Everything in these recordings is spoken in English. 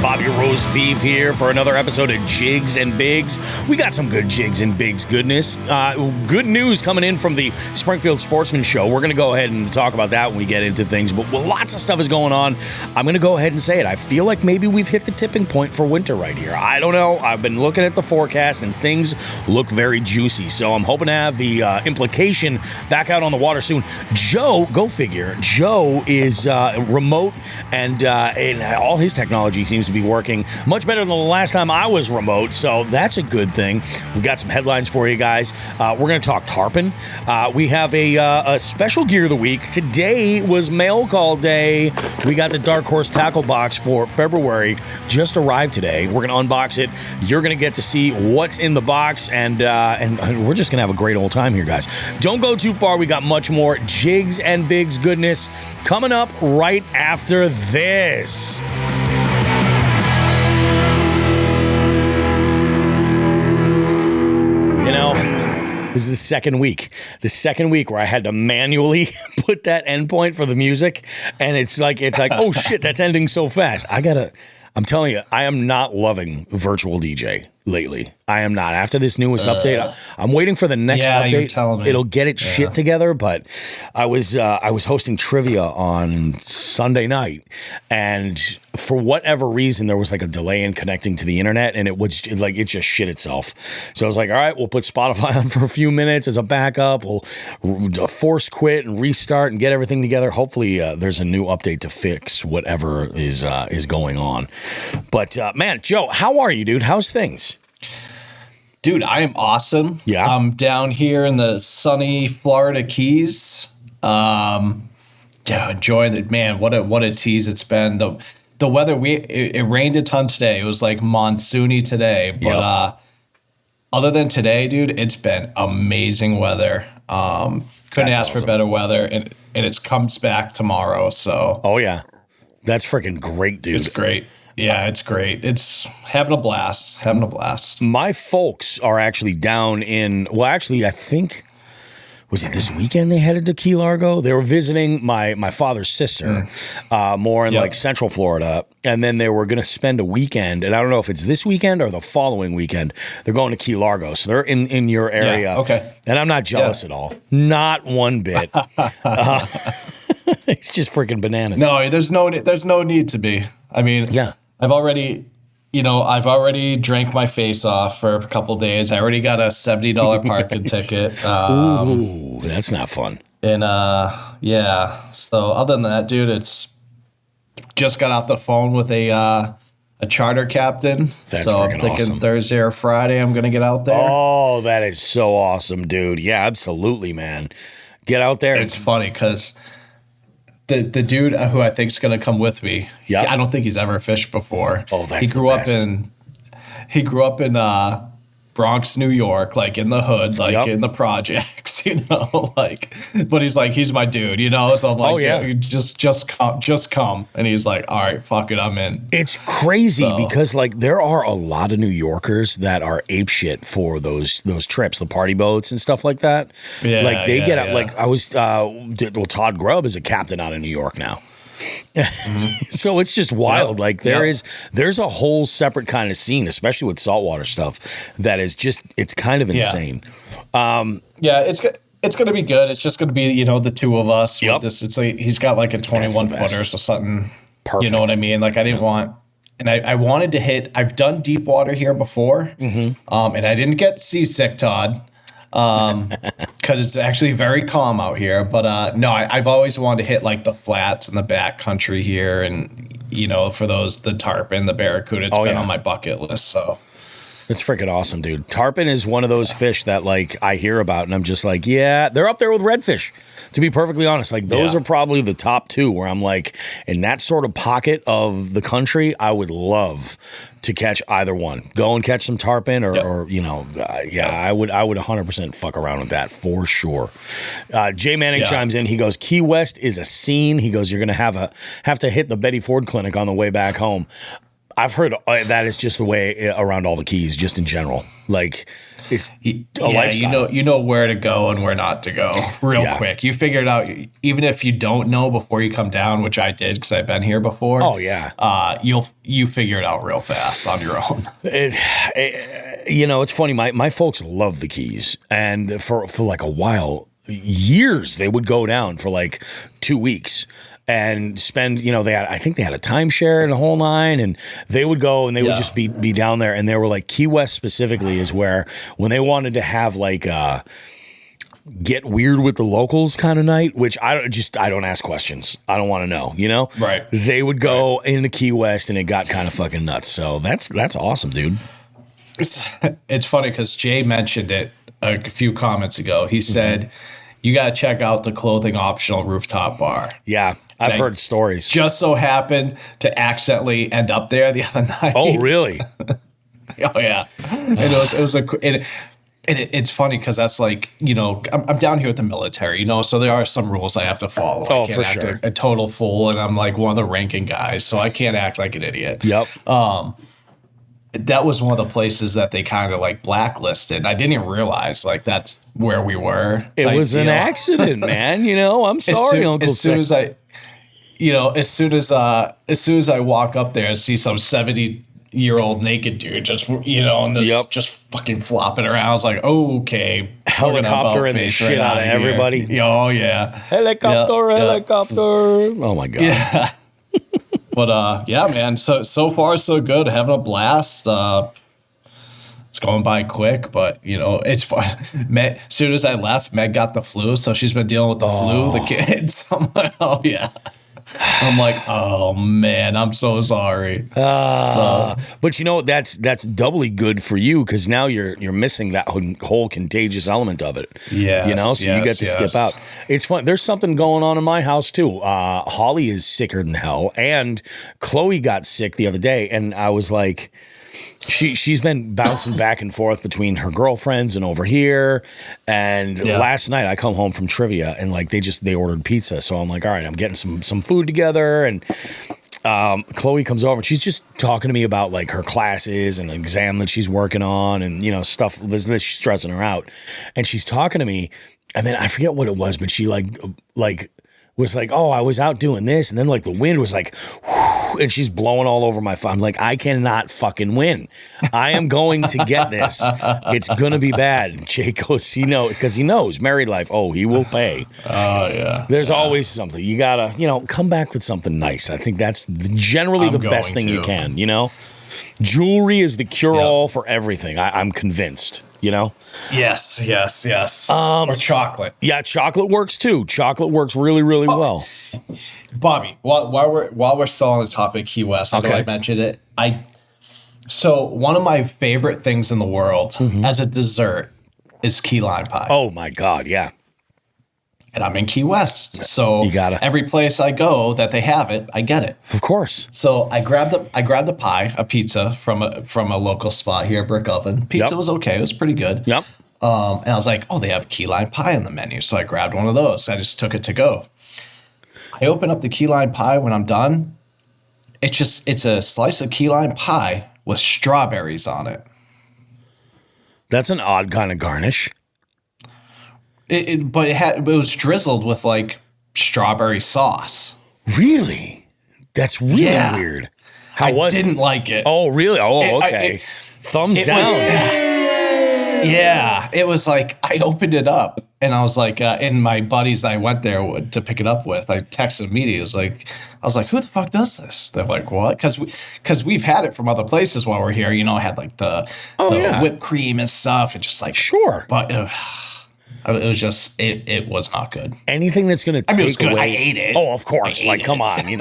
Bobby Roast Beef here for another episode of Jigs and Bigs. We got some good Jigs and Bigs goodness. Good news coming in from the Springfield Sportsman Show. We're going to go ahead and talk about that when we get into things, but lots of stuff is going on. I'm going to go ahead and say it. I feel like maybe we've hit the tipping point for winter right here. I don't know. I've been looking at the forecast and things look very juicy, so I'm hoping to have the implication back out on the water soon. Joe, go figure. Joe is remote and all his technology seems to be working much better than the last time I was remote, so that's a good thing. We got some headlines for you guys. We're going to talk tarpon. We have a special gear of the week. Today was mail call day. We got the Dark Horse tackle box for February. Just arrived today. We're going to unbox it. You're going to get to see what's in the box, and we're just going to have a great old time here, guys. Don't go too far. We got much more Jigs and Bigs goodness coming up right after this. You know, this is the second week where I had to manually put that endpoint for the music, and it's like, oh shit, that's ending so fast. I'm telling you, I am not loving virtual DJ lately. I am not. After this newest update, I'm waiting for the next update. You're telling me. It'll get its shit together, but I was hosting trivia on Sunday night, and for whatever reason, there was like a delay in connecting to the internet, and it just shit itself. So I was like, all right, we'll put Spotify on for a few minutes as a backup. We'll force quit and restart and get everything together. Hopefully, there's a new update to fix whatever is going on. But man, Joe, how are you, dude? How's things? Dude, I am awesome. Yeah. I'm down here in the sunny Florida Keys. Enjoying it, man. What a tease it's been. The weather, it rained a ton today. It was like monsoony today. But other than today, dude, it's been amazing weather. Couldn't ask for better weather, and it comes back tomorrow. So. Oh yeah, that's freaking great, dude. It's great. Yeah, it's great. It's having a blast. My folks are actually down in, I think, was it this weekend they headed to Key Largo? They were visiting my father's sister, more in like Central Florida, and then they were going to spend a weekend, and I don't know if it's this weekend or the following weekend. They're going to Key Largo, so they're in your area. Yeah, okay. And I'm not jealous at all. Not one bit. It's just freaking bananas. No, there's no need to be. I mean, yeah. I've already drank my face off for a couple days. I already got a $70 parking ticket. Ooh, that's not fun. And so other than that, dude, it's just got off the phone with a charter captain. That's so I'm freaking thinking awesome. Thursday or Friday I'm gonna get out there. Oh, that is so awesome, dude. Yeah, absolutely, man. Get out there. It's funny because the dude who I think is going to come with me, I don't think he's ever fished before. Oh, that's He grew up in Bronx, New York, like in the hood, like in the projects, but he's my dude, so I'm like, dude, just come. And he's like, all right, fuck it, I'm in. It's crazy because like there are a lot of New Yorkers that are apeshit for those trips, the party boats and stuff like that. Yeah, like they get out. Like I was, Todd Grubb is a captain out of New York now. So it's just wild. Like there's a whole separate kind of scene, especially with saltwater stuff, that is just, it's kind of insane. It's going to be good. It's just going to be, the two of us with this. It's like, he's got like a 21 footer or something. Perfect. You know what I mean? Like I didn't want, and I wanted to hit, I've done deep water here before. And I didn't get seasick, Todd. Because it's actually very calm out here. But no, I've always wanted to hit like the flats and the back country here, and for the tarpon, the barracuda, it's been on my bucket list. So it's freaking awesome, dude. Tarpon is one of those fish that like I hear about, and I'm just like, yeah, they're up there with redfish. To be perfectly honest, like those are probably the top two where I'm like, in that sort of pocket of the country, I would love to catch either one. Go and catch some tarpon, or I would 100% fuck around with that for sure. Jay Manning chimes in. He goes, Key West is a scene. He goes, you're gonna have to hit the Betty Ford Clinic on the way back home. I've heard that is just the way around all the Keys, just in general. Like, it's a lifestyle. You know where to go and where not to go real quick. You figure it out, even if you don't know before you come down, which I did because I've been here before. Oh yeah, you figure it out real fast on your own. It's funny. My folks love the Keys, and for like a while, years, they would go down for like 2 weeks. And spend, I think they had a timeshare and the whole nine, and they would go and they would just be down there. And they were like, Key West specifically is where, when they wanted to have like get weird with the locals kind of night, which I don't ask questions. I don't want to know, Right. They would go into Key West and it got kind of fucking nuts. So that's awesome, dude. It's funny because Jay mentioned it a few comments ago. He said, you got to check out the clothing optional rooftop bar. Yeah. I've heard stories. Just so happened to accidentally end up there the other night. Oh, really? Oh, yeah. And it's funny because that's like, I'm down here with the military, so there are some rules I have to follow. Oh, I can't for act sure. a total fool, and I'm like one of the ranking guys, so I can't act like an idiot. Yep. That was one of the places that they kind of like blacklisted. I didn't even realize like that's where we were. It was an accident, man. I'm sorry, Uncle. As soon as I walk up there and see some 70-year-old naked dude just and this just fucking flopping around, I was like, okay, helicopter and the shit out of everybody. Oh yeah, helicopter. Oh my god. Yeah. But man. So far so good. Having a blast. It's going by quick, but it's fun. As soon as I left, Meg got the flu, so she's been dealing with the flu. The kids. I'm like, oh yeah. I'm like, oh man, I'm so sorry. But that's doubly good for you because now you're missing that whole contagious element of it. Yeah, so you get to skip out. It's fun. There's something going on in my house too. Holly is sicker than hell, and Chloe got sick the other day, and I was like, she's been bouncing back and forth between her girlfriends and over here. And last night I come home from trivia and like they ordered pizza. So I'm like, all right, I'm getting some food together. And Chloe comes over and she's just talking to me about like her classes and an exam that she's working on and stuff that's stressing her out. And she's talking to me, and then I forget what it was, but she like was like, oh, I was out doing this, and then like the wind was like, whoo, and she's blowing all over my phone. I'm like, I cannot fucking win. I am going to get this. It's gonna be bad. Jake goes, because he knows married life. Oh, he will pay. Oh yeah. There's always something. You gotta, come back with something nice. I think that's generally the best thing you can. Jewelry is the cure-all for everything. I'm convinced. Yes. Or chocolate. Yeah, chocolate works too. Chocolate works really, really well. Bobby, while we're still on the topic Key West, I know I mentioned it. So one of my favorite things in the world as a dessert is key lime pie. Oh my God, yeah. And I'm in Key West, so you gotta. Every place I go that they have it, I get it. Of course. So I grabbed the pie, a pizza from a local spot here, Brick Oven. Pizza was okay; it was pretty good. Yep. And I was like, oh, they have key lime pie on the menu, so I grabbed one of those. I just took it to go. I open up the key lime pie when I'm done. It's a slice of key lime pie with strawberries on it. That's an odd kind of garnish. But it was drizzled with like strawberry sauce. Really? That's really weird. I didn't like it. Oh, really? Oh, okay. Thumbs down. It was like I opened it up and I was like, and my buddies I went there to pick it up with, I texted immediately. I was like, who the fuck does this? They're like, what? Because we've had it from other places while we're here. I had like the whipped cream and stuff, and just like sure, but. It was just it was not good. Anything that's going to take it was good. away. I ate it. Oh, of course. Like, come on. You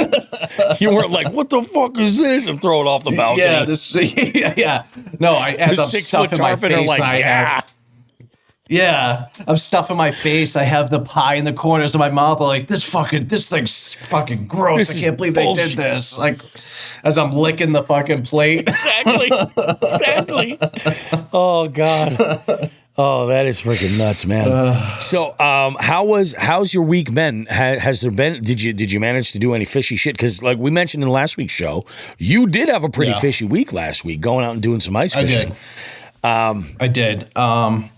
weren't like, what the fuck is this? And throw it off the balcony. Yeah. No, as I'm stuffing my face, I'm stuffing my face. I have the pie in the corners of my mouth. I'm like, this thing's fucking gross. I can't believe they did this. Like, as I'm licking the fucking plate. Exactly. Oh, God. Oh, that is freaking nuts, man. So, how's your week been? Has there been? Did you manage to do any fishy shit? Because, like we mentioned in last week's show, you did have a pretty fishy week last week, going out and doing some ice fishing. I did. No,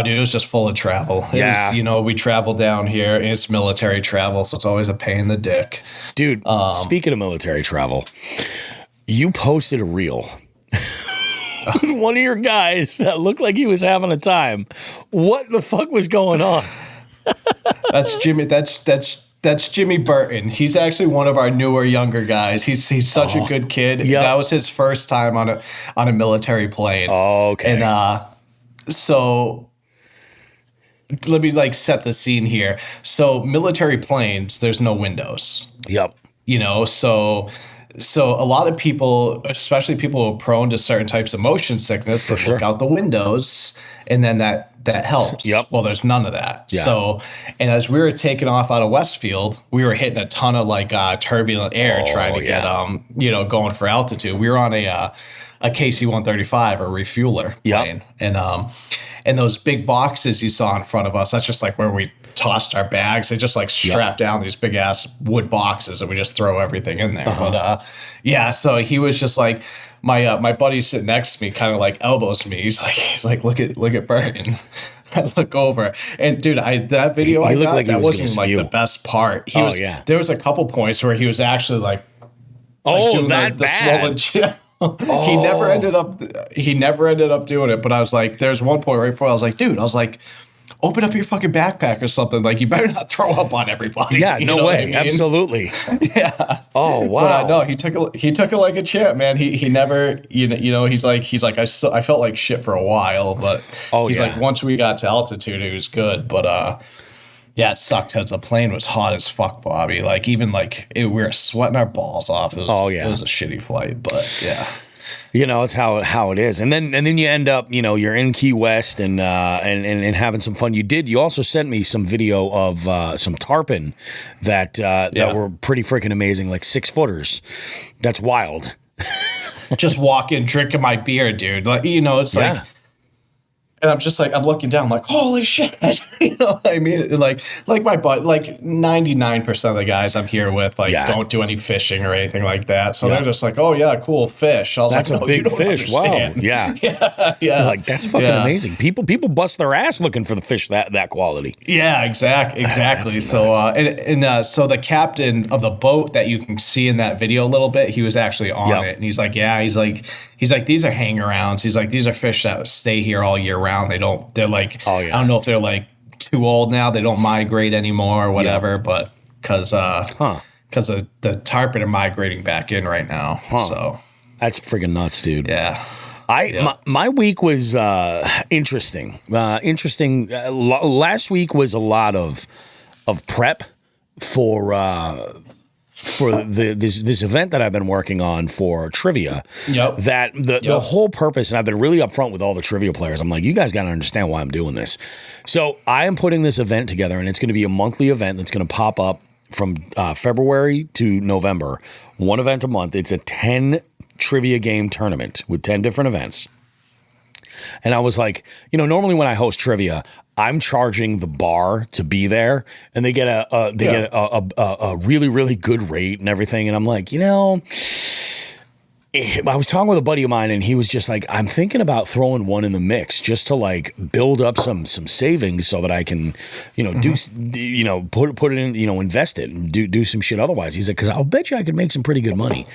dude, it was just full of travel. It was, we travel down here. And it's military travel, so it's always a pain in the dick. Dude, speaking of military travel, you posted a reel. With one of your guys that looked like he was having a time. What the fuck was going on? That's Jimmy. That's Jimmy Burton. He's actually one of our newer, younger guys. He's such a good kid. Yep. That was his first time on a military plane. Oh, okay. And so let me set the scene here. So military planes, there's no windows. Yep. So a lot of people, especially people who are prone to certain types of motion sickness, look out the windows, and then that helps. Yep. Well, there's none of that. Yeah. So, and as we were taking off out of Westfield, we were hitting a ton of turbulent air trying to get going for altitude. We were on a KC-135, a refueler plane, and those big boxes you saw in front of us, that's just where we tossed our bags. They just strap down these big ass wood boxes and we just throw everything in there. But so he was just my buddy sitting next to me kind of elbows me. He's like, look at Burton. I look over and dude, that video he looked like that he was wasn't the best part. There was a couple points where he was actually doing that the bad. swollen He never ended up doing it, but I was there's one point right before I was dude, open up your fucking backpack or something. You better not throw up on everybody. Yeah, no way. I mean? Absolutely. Yeah. Oh, wow. But no, he took it like a champ, man. He never, he's like, I felt like shit for a while, but once we got to altitude, it was good. But, it sucked because the plane was hot as fuck, Bobby. We were sweating our balls off. It was a shitty flight, but yeah. It's how it is, and then you end up, you're in Key West and having some fun. You also sent me some video of some tarpon that were pretty freaking amazing, 6-footers. That's wild. Just walking, drinking my beer, dude. And I'm just I'm looking down, holy shit. You know what I mean? My butt, 99% of the guys I'm here with, don't do any fishing or anything like that. So they're just oh, yeah, cool fish. I was that's a big fish. Understand. Wow. Yeah. Yeah. That's fucking amazing. People bust their ass looking for the fish that quality. Yeah, exactly. So, so the captain of the boat that you can see in that video a little bit, he was actually on it. And he's these are hang-arounds. He's these are fish that stay here all year round. I don't know if they're too old now. They don't migrate anymore or whatever, but because the tarpon are migrating back in right now. So that's freaking nuts, dude. Yeah. My week was interesting. Last week was a lot of prep for this event that I've been working on for trivia. Yep. That the whole purpose, and I've been really upfront with all the trivia players. I'm you guys got to understand why I'm doing this. So I am putting this event together, and it's going to be a monthly event that's going to pop up from February to November. One event a month. It's a 10 trivia game tournament with 10 different events. And I was normally when I host trivia, I'm charging the bar to be there, and they get a really, really good rate and everything. And I'm I was talking with a buddy of mine, and he was just I'm thinking about throwing one in the mix just to build up some savings so that I can, do put it in, invest it and do some shit otherwise. He's because I'll bet you I could make some pretty good money.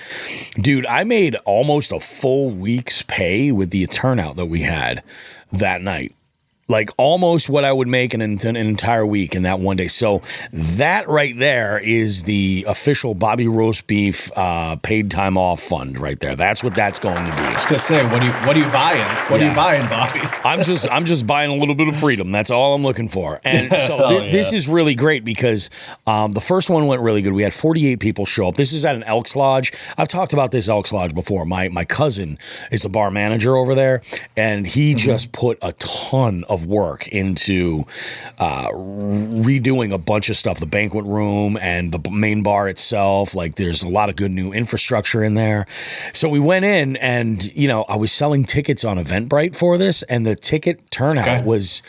Dude, I made almost a full week's pay with the turnout that we had that night. Almost what I would make in an entire week in that one day. So that right there is the official Bobby Roast Beef paid time off fund right there. That's what that's going to be. I was gonna say, what are you buying? What are you buying, Bobby? I'm just buying a little bit of freedom. That's all I'm looking for. And so this is really great because the first one went really good. We had 48 people show up. This is at an Elks Lodge. I've talked about this Elks Lodge before. My cousin is the bar manager over there, and he just put a ton of of work into redoing a bunch of stuff, the banquet room and the main bar itself. Like there's a lot of good new infrastructure in there. So we went in and, you know, I was selling tickets on Eventbrite for this, and the ticket turnout was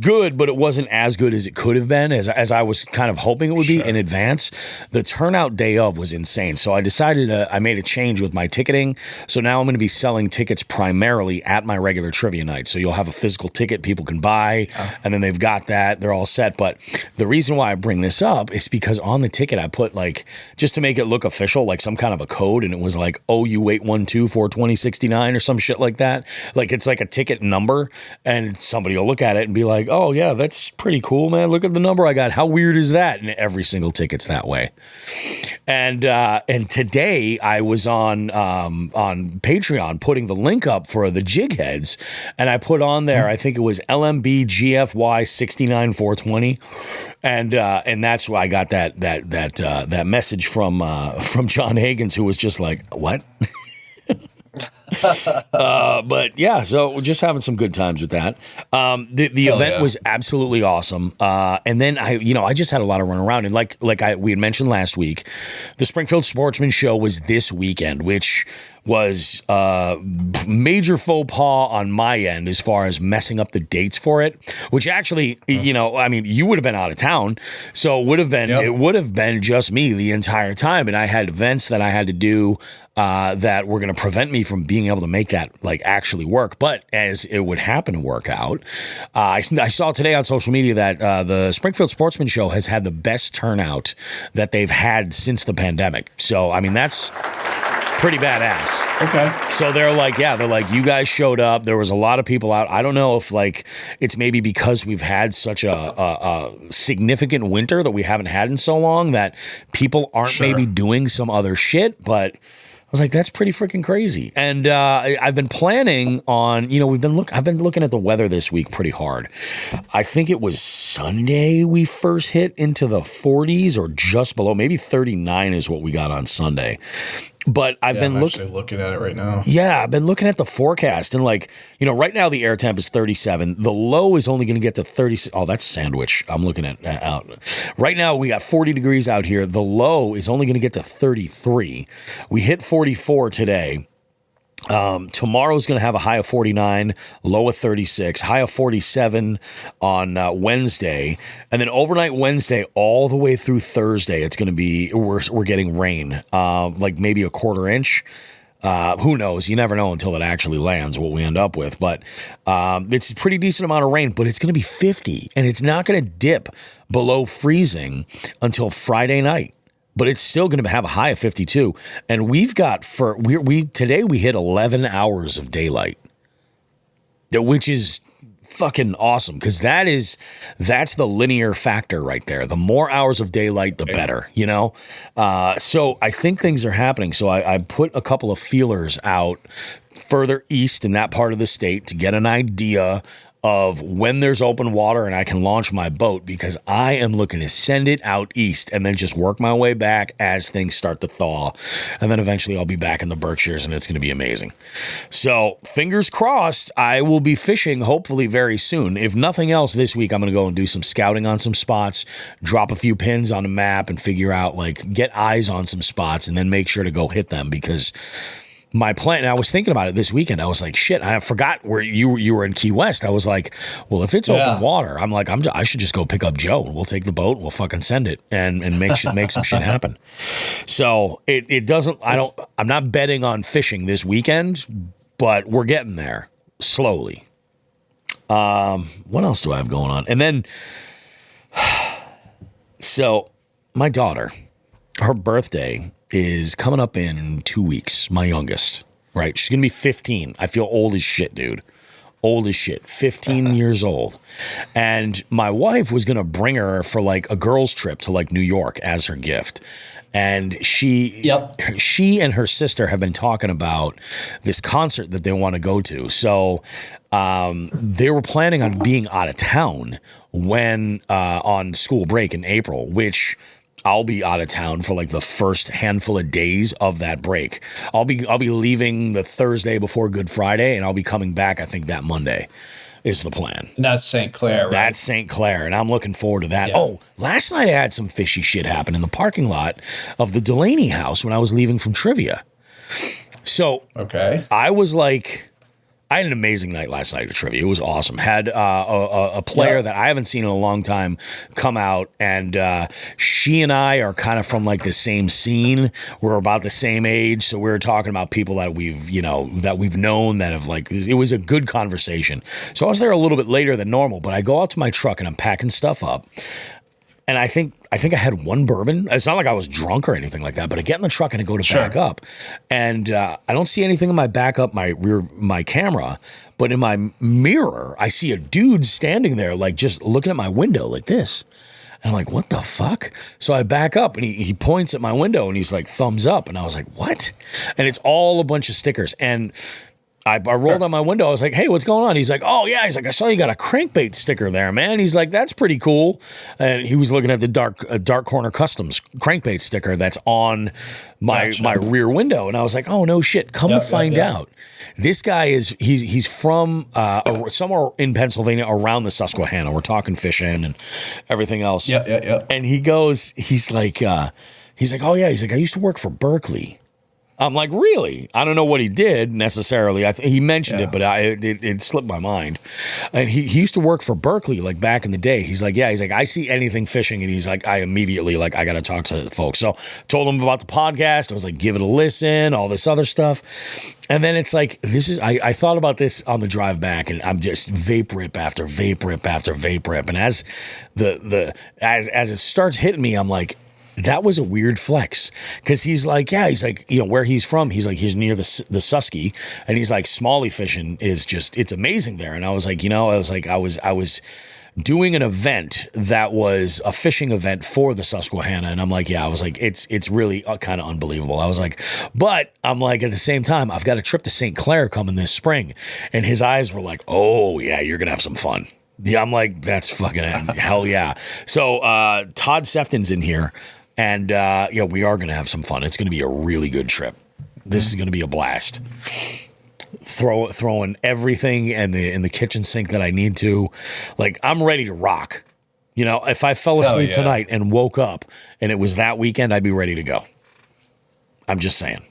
good, but it wasn't as good as it could have been, as I was kind of hoping it would be in advance. The turnout day of was insane. So I decided I made a change with my ticketing. So now I'm going to be selling tickets primarily at my regular trivia night. So you'll have a physical ticket people can buy, and then they've got that. They're all set. But the reason why I bring this up is because on the ticket I put, like, just to make it look official, like some kind of a code, and it was like OU812-42069 or some shit like that. Like it's like a ticket number, and somebody will look at it and be like, oh yeah, that's pretty cool, man. Look at the number I got. How weird is that? And every single ticket's that way. And today I was on Patreon putting the link up for the Jig Heads, and I put on there, I think it was LMB GFY 69420, and that's why I got that message from John Higgins, who was just like, what? But yeah, so we're just having some good times with that. The event was absolutely awesome. And then I just had a lot of run around, and like we had mentioned last week, the Springfield Sportsman Show was this weekend, which was major faux pas on my end as far as messing up the dates for it, which actually, you would have been out of town, so it would have been just me the entire time, and I had events that I had to do that were going to prevent me from being able to make that like actually work. But as it would happen to work out, I saw today on social media that the Springfield Sportsman Show has had the best turnout that they've had since the pandemic. So I mean, that's pretty badass. Okay. So they're like, you guys showed up. There was a lot of people out. I don't know if like it's maybe because we've had such a significant winter that we haven't had in so long that people aren't maybe doing some other shit, but I was like, that's pretty freaking crazy. And I've been planning on, I've been looking at the weather this week pretty hard. I think it was Sunday we first hit into the 40s or just below, maybe 39 is what we got on Sunday. But I'm actually looking at it right now. Yeah, I've been looking at the forecast, and right now the air temp is 37. The low is only going to get to 30. Oh, that's Sandwich. I'm looking at out. Right now we got 40 degrees out here. The low is only going to get to 33. We hit 44 today. Tomorrow's going to have a high of 49, low of 36, high of 47 on Wednesday, and then overnight Wednesday all the way through Thursday, it's going to be we're getting rain, like maybe a quarter inch. Who knows? You never know until it actually lands what we end up with. But it's a pretty decent amount of rain, but it's going to be 50, and it's not going to dip below freezing until Friday night. But it's still going to have a high of 52. And we've got today we hit 11 hours of daylight, which is fucking awesome, because that's the linear factor right there. The more hours of daylight, the better, So I think things are happening. So I put a couple of feelers out further east in that part of the state to get an idea of when there's open water and I can launch my boat, because I am looking to send it out east and then just work my way back as things start to thaw. And then eventually I'll be back in the Berkshires, and it's going to be amazing. So fingers crossed, I will be fishing hopefully very soon. If nothing else, this week I'm going to go and do some scouting on some spots, drop a few pins on a map, and figure out, get eyes on some spots, and then make sure to go hit them, because my plan, and I was thinking about it this weekend. I was like, shit, I forgot where you were in Key West. I was like, well, if it's open water, I'm like, I should just go pick up Joe, and we'll take the boat and we'll fucking send it and make some shit happen. So it doesn't, I'm not betting on fishing this weekend, but we're getting there slowly. What else do I have going on? And then, so my daughter, her birthday is coming up in 2 weeks, my youngest, right? She's going to be 15. I feel old as shit, dude. Old as shit. 15 years old. And my wife was going to bring her for a girls' trip to New York as her gift. And she and her sister have been talking about this concert that they want to go to. So they were planning on being out of town when on school break in April, which I'll be out of town for the first handful of days of that break. I'll be leaving the Thursday before Good Friday, and I'll be coming back, I think, that Monday. is the plan. And that's St. Clair, right? That's St. Clair, and I'm looking forward to that. Yeah. Oh, last night I had some fishy shit happen in the parking lot of the Delaney house when I was leaving from trivia. So I was like, I had an amazing night last night at trivia. It was awesome. Had a player that I haven't seen in a long time come out, and she and I are kind of from like the same scene. We're about the same age, so we were talking about people that we've known that have like. It was a good conversation. So I was there a little bit later than normal, but I go out to my truck and I'm packing stuff up. And I think I had one bourbon. It's not like I was drunk or anything like that, but I get in the truck and I go to back up, and I don't see anything in my backup, my camera, but in my mirror, I see a dude standing there, like just looking at my window like this. And I'm like, what the fuck? So I back up and he points at my window and he's like, thumbs up. And I was like, what? And it's all a bunch of stickers. And I rolled on my window. I was like, hey, what's going on? He's like, oh, yeah. He's like, I saw you got a crankbait sticker there, man. He's like, that's pretty cool. And he was looking at the Dark Corner Customs crankbait sticker that's on my rear window. And I was like, oh, no shit. Come to find out. This guy he's from somewhere in Pennsylvania around the Susquehanna. We're talking fishing and everything else. Yeah. And he's like, oh, yeah. He's like, I used to work for Berkeley. I'm like, really? I don't know what he did necessarily. He mentioned it, but it slipped my mind. And he used to work for Berkeley, like back in the day. He's like, I see anything fishing, and he's like, I immediately I got to talk to folks. So told him about the podcast. I was like, give it a listen, all this other stuff. And then it's like, I thought about this on the drive back, and I'm just vape rip after vape rip after vape rip. And as as it starts hitting me, I'm like, that was a weird flex, because he's like, where he's from, he's near the Susky, and he's like, Smalley fishing is just, it's amazing there. And I was like, I was doing an event that was a fishing event for the Susquehanna, and I'm like, it's really kind of unbelievable. I was like, but I'm like, at the same time, I've got a trip to St. Clair coming this spring, and his eyes were like, oh yeah, you're gonna have some fun. Yeah, I'm like, that's fucking hell yeah. So Todd Sefton's in here. And, we are going to have some fun. It's going to be a really good trip. This is going to be a blast. Throwing everything in the kitchen sink that I need to. Like, I'm ready to rock. If I fell asleep tonight and woke up and it was that weekend, I'd be ready to go. I'm just saying.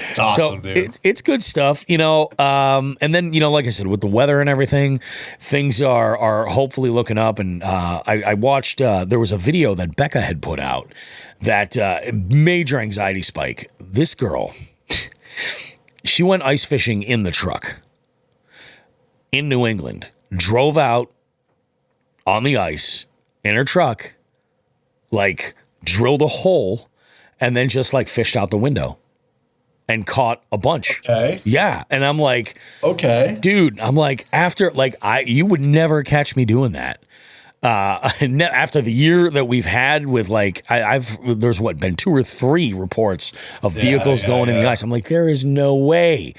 It's awesome, dude. It's good stuff, and then, like I said, with the weather and everything, things are hopefully looking up. And I watched, there was a video that Becca had put out that major anxiety spike. This girl, she went ice fishing in the truck in New England, drove out on the ice in her truck, like drilled a hole, and then just like fished out the window. And caught a bunch. Okay. Yeah. And I'm like, okay, dude, I'm like, after, like, you would never catch me doing that. After the year that we've had with, like, there's been 2 or 3 reports of vehicles going in the ice. I'm like, there is no way.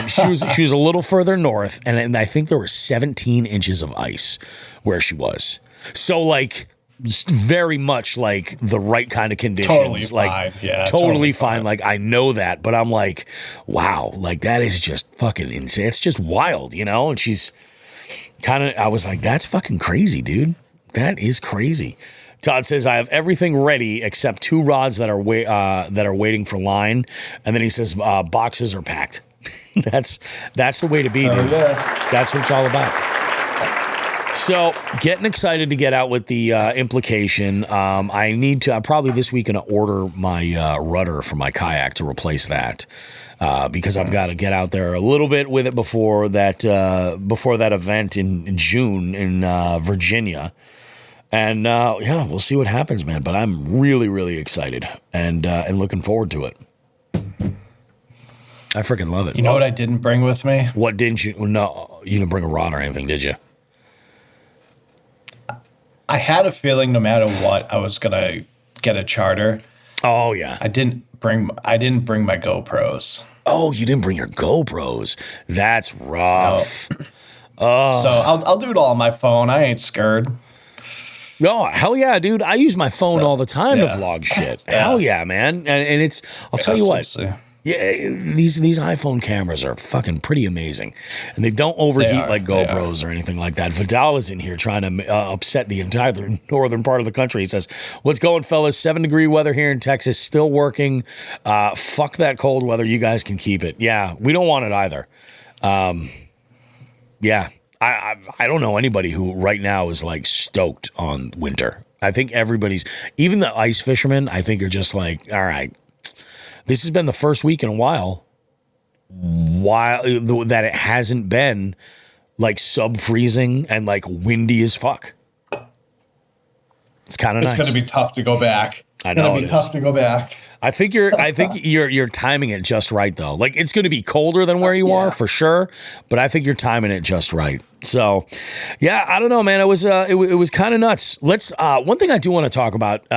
She was a little further north, and I think there were 17 inches of ice where she was. So, like, very much like the right kind of conditions. Totally like, fine. Yeah, totally fine. Like, I know that, but I'm like, wow, like that is just fucking insane. It's just wild, And she's I was like, that's fucking crazy, dude. That is crazy. Todd says, I have everything ready except 2 rods that are waiting for line. And then he says, boxes are packed. That's the way to be, dude. That's what it's all about. So, getting excited to get out with the implication. I'm probably this week going to order my rudder for my kayak to replace that, because I've got to get out there a little bit with it before that event in June in Virginia. And we'll see what happens, man. But I'm really, really excited and looking forward to it. I freaking love it. You know what I didn't bring with me? What didn't you? No, you didn't bring a rod or anything, did you? I had a feeling no matter what, I was gonna get a charter. Oh yeah. I didn't bring my GoPros. Oh, you didn't bring your GoPros. That's rough. No. Oh. So I'll do it all on my phone. I ain't scared. No, hell yeah, dude. I use my phone all the time to vlog shit. Hell yeah, man. And it's, I'll tell you what, Yeah, these iPhone cameras are fucking pretty amazing, and they don't overheat like GoPros or anything like that. Vidal is in here trying to upset the entire northern part of the country. He says, "What's going, fellas? 7-degree weather here in Texas, still working. Fuck that cold weather. You guys can keep it. Yeah, we don't want it either. Yeah, I don't know anybody who right now is like stoked on winter. I think everybody's, even the ice fishermen, I think are just like, all right." This has been the first week in a while that it hasn't been like sub-freezing and like windy as fuck. It's kind of nice. It's going to be tough to go back. I know it's tough to go back. I think you're timing it just right though. Like it's going to be colder than where you are for sure, but I think you're timing it just right. So, yeah, I don't know, man. It was kind of nuts. Let's one thing I do want to talk about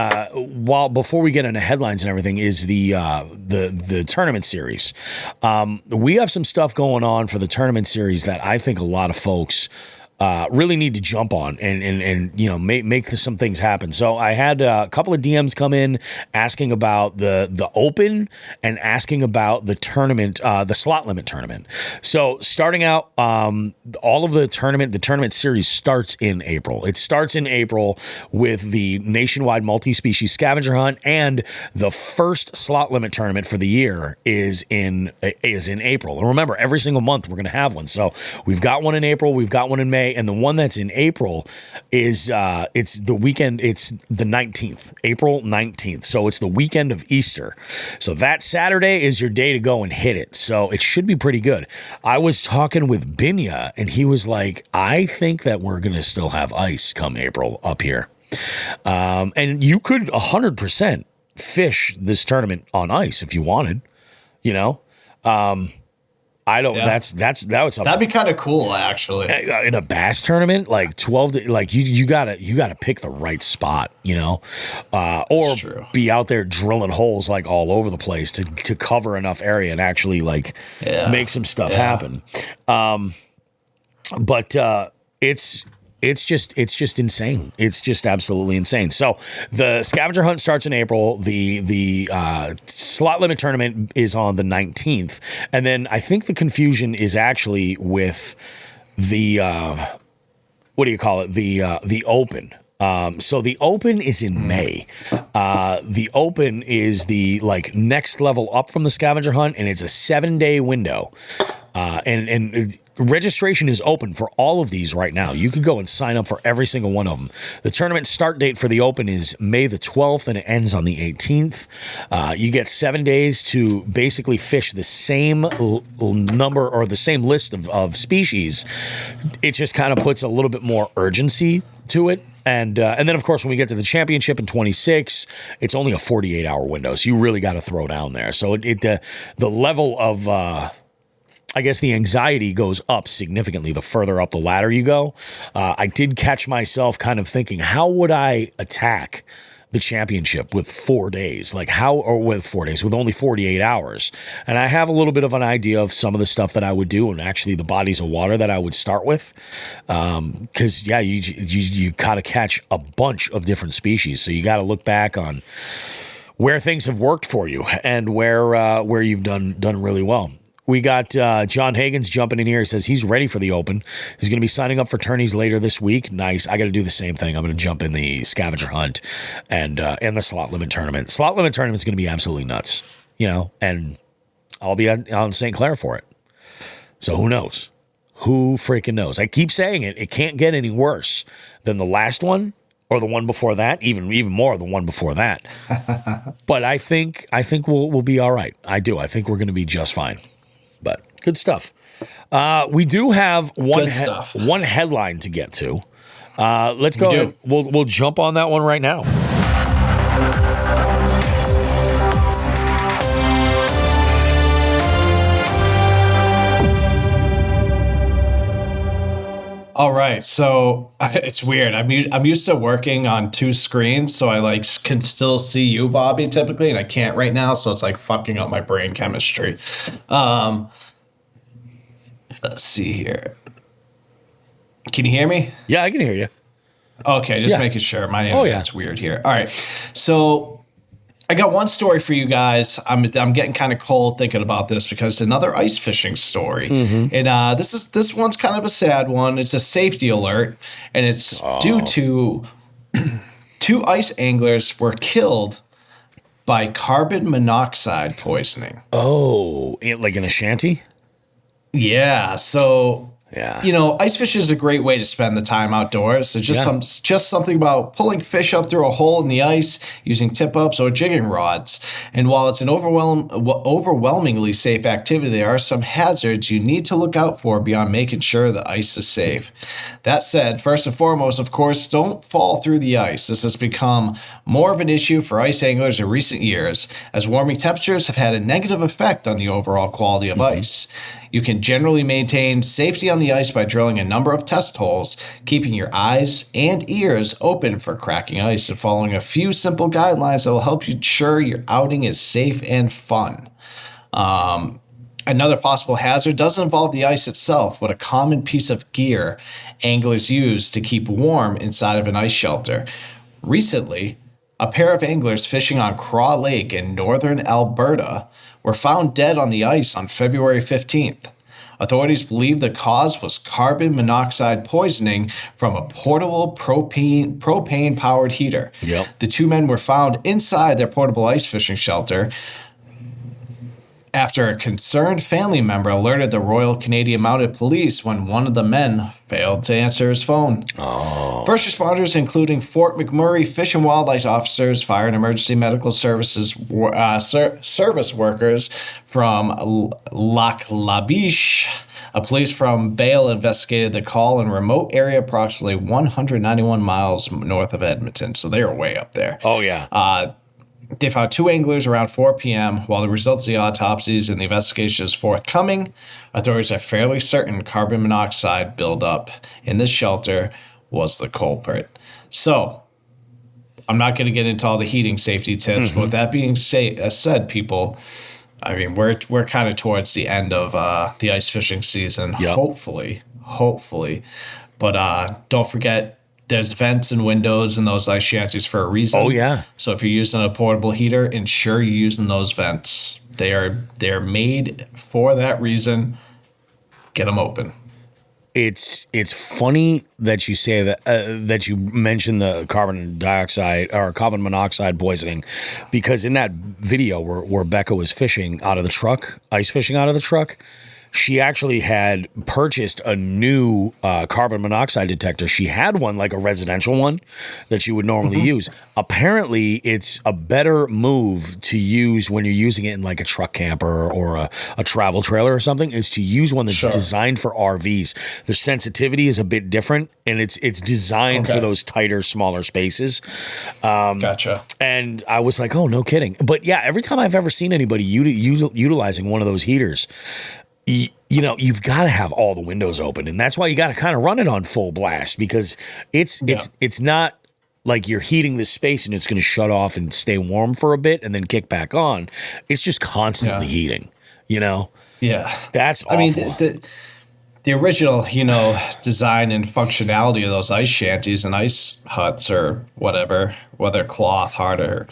before we get into headlines and everything is the tournament series. We have some stuff going on for the tournament series that I think a lot of folks really need to jump on and you know make some things happen. So I had a couple of DMs come in asking about the Open and asking about the tournament, the slot limit tournament. So starting out, all of the tournament series starts in April. It starts in April with the nationwide multi-species scavenger hunt, and the first slot limit tournament for the year is in April. And remember, every single month we're going to have one. So we've got one in April, we've got one in May. And the one that's in April is it's the weekend. It's the 19th, April 19th. So it's the weekend of Easter. So that Saturday is your day to go and hit it. So it should be pretty good. I was talking with Binya, and he was like, I think that we're going to still have ice come April up here. And you could 100% fish this tournament on ice if you wanted, you know. I don't. Yeah. That'd be kind of cool, actually. In a bass tournament, like 12, like you gotta pick the right spot, you know, or be out there drilling holes like all over the place to cover enough area and actually like make some stuff happen. But it's just insane. It's just absolutely insane. So the scavenger hunt starts in April. The slot limit tournament is on the 19th. And then I think the confusion is actually with the, what do you call it? The Open. So the Open is in May. The Open is the like next level up from the scavenger hunt, and it's a 7-day window. And registration is open for all of these right now. You could go and sign up for every single one of them. The tournament start date for the Open is May the 12th, and it ends on the 18th. You get 7 days to basically fish the same number or the same list of species. It just kind of puts a little bit more urgency to it. And then, of course, when we get to the championship in 26, it's only a 48-hour window. So you really got to throw down there. So the level of... I guess the anxiety goes up significantly the further up the ladder you go. I did catch myself kind of thinking, how would I attack the championship with 4 days? Like with only 48 hours. And I have a little bit of an idea of some of the stuff that I would do and actually the bodies of water that I would start with. Because, you got to catch a bunch of different species. So you got to look back on where things have worked for you and where you've done really well. We got John Hagen's jumping in here. He says he's ready for the Open. He's going to be signing up for tourneys later this week. Nice. I got to do the same thing. I'm going to jump in the scavenger hunt and the slot limit tournament. Slot limit tournament is going to be absolutely nuts, you know, and I'll be on St. Clair for it. So who knows? Who freaking knows? I keep saying it. It can't get any worse than the last one or the one before that, even more the one before that. But I think we'll be all right. I do. I think we're going to be just fine. But good stuff. We do have one headline to get to. Let's go ahead. We'll jump on that one right now. All right, so it's weird. I'm used to working on two screens, so I can still see you, Bobby, typically, and I can't right now. So it's like fucking up my brain chemistry. Let's see here. Can you hear me? Yeah, I can hear you. Okay, just making sure. My internet's weird here. All right, so I got one story for you guys. I'm getting kind of cold thinking about this because it's another ice fishing story, and this one's kind of a sad one. It's a safety alert, and it's due to two ice anglers were killed by carbon monoxide poisoning. Oh, like in a shanty? Yeah, so Yeah. ice fishing is a great way to spend the time outdoors. It's just something about pulling fish up through a hole in the ice using tip-ups or jigging rods. And while it's an overwhelmingly safe activity, there are some hazards you need to look out for beyond making sure the ice is safe. That said, first and foremost, of course, don't fall through the ice. This has become more of an issue for ice anglers in recent years, as warming temperatures have had a negative effect on the overall quality of ice. You can generally maintain safety on the ice by drilling a number of test holes, keeping your eyes and ears open for cracking ice, and following a few simple guidelines that will help you ensure your outing is safe and fun. Another possible hazard doesn't involve the ice itself, but a common piece of gear anglers use to keep warm inside of an ice shelter. Recently, a pair of anglers fishing on Craw Lake in northern Alberta were found dead on the ice on February 15th. Authorities believe the cause was carbon monoxide poisoning from a portable propane-powered heater. Yep. The two men were found inside their portable ice fishing shelter after a concerned family member alerted the Royal Canadian Mounted Police when one of the men failed to answer his phone. First responders, including Fort McMurray Fish and Wildlife officers, fire and emergency medical services service workers from Lac La Biche, a police from Bale investigated the call in a remote area approximately 191 miles north of Edmonton. So they are way up there. Oh, yeah. They found two anglers around 4 p.m. While the results of the autopsies and the investigation is forthcoming, authorities are fairly certain carbon monoxide buildup in the shelter was the culprit. So, I'm not going to get into all the heating safety tips, but with that being said, people, I mean, we're kind of towards the end of the ice fishing season, Yep. hopefully. But don't forget, there's vents and windows in those ice shanties for a reason. Oh, yeah. So if you're using a portable heater, ensure you're using those vents. They're made for that reason. Get them open. It's funny that you say that you mentioned the carbon dioxide or carbon monoxide poisoning, because in that video where Becca was fishing out of the truck, ice fishing out of the truck, she actually had purchased a new carbon monoxide detector. She had one, like a residential one that you would normally use. Apparently, it's a better move to use when you're using it in like a truck camper or a travel trailer or something, is to use one that's designed for RVs. The sensitivity is a bit different, and it's designed for those tighter, smaller spaces. Gotcha. And I was like, oh, no kidding. But yeah, every time I've ever seen anybody utilizing one of those heaters, you've got to have all the windows open, and that's why you got to kind of run it on full blast, because it's not like you're heating this space and it's going to shut off and stay warm for a bit and then kick back on. It's just constantly heating, Yeah. That's awful. I mean, the original, design and functionality of those ice shanties and ice huts or whatever, whether cloth, hard, or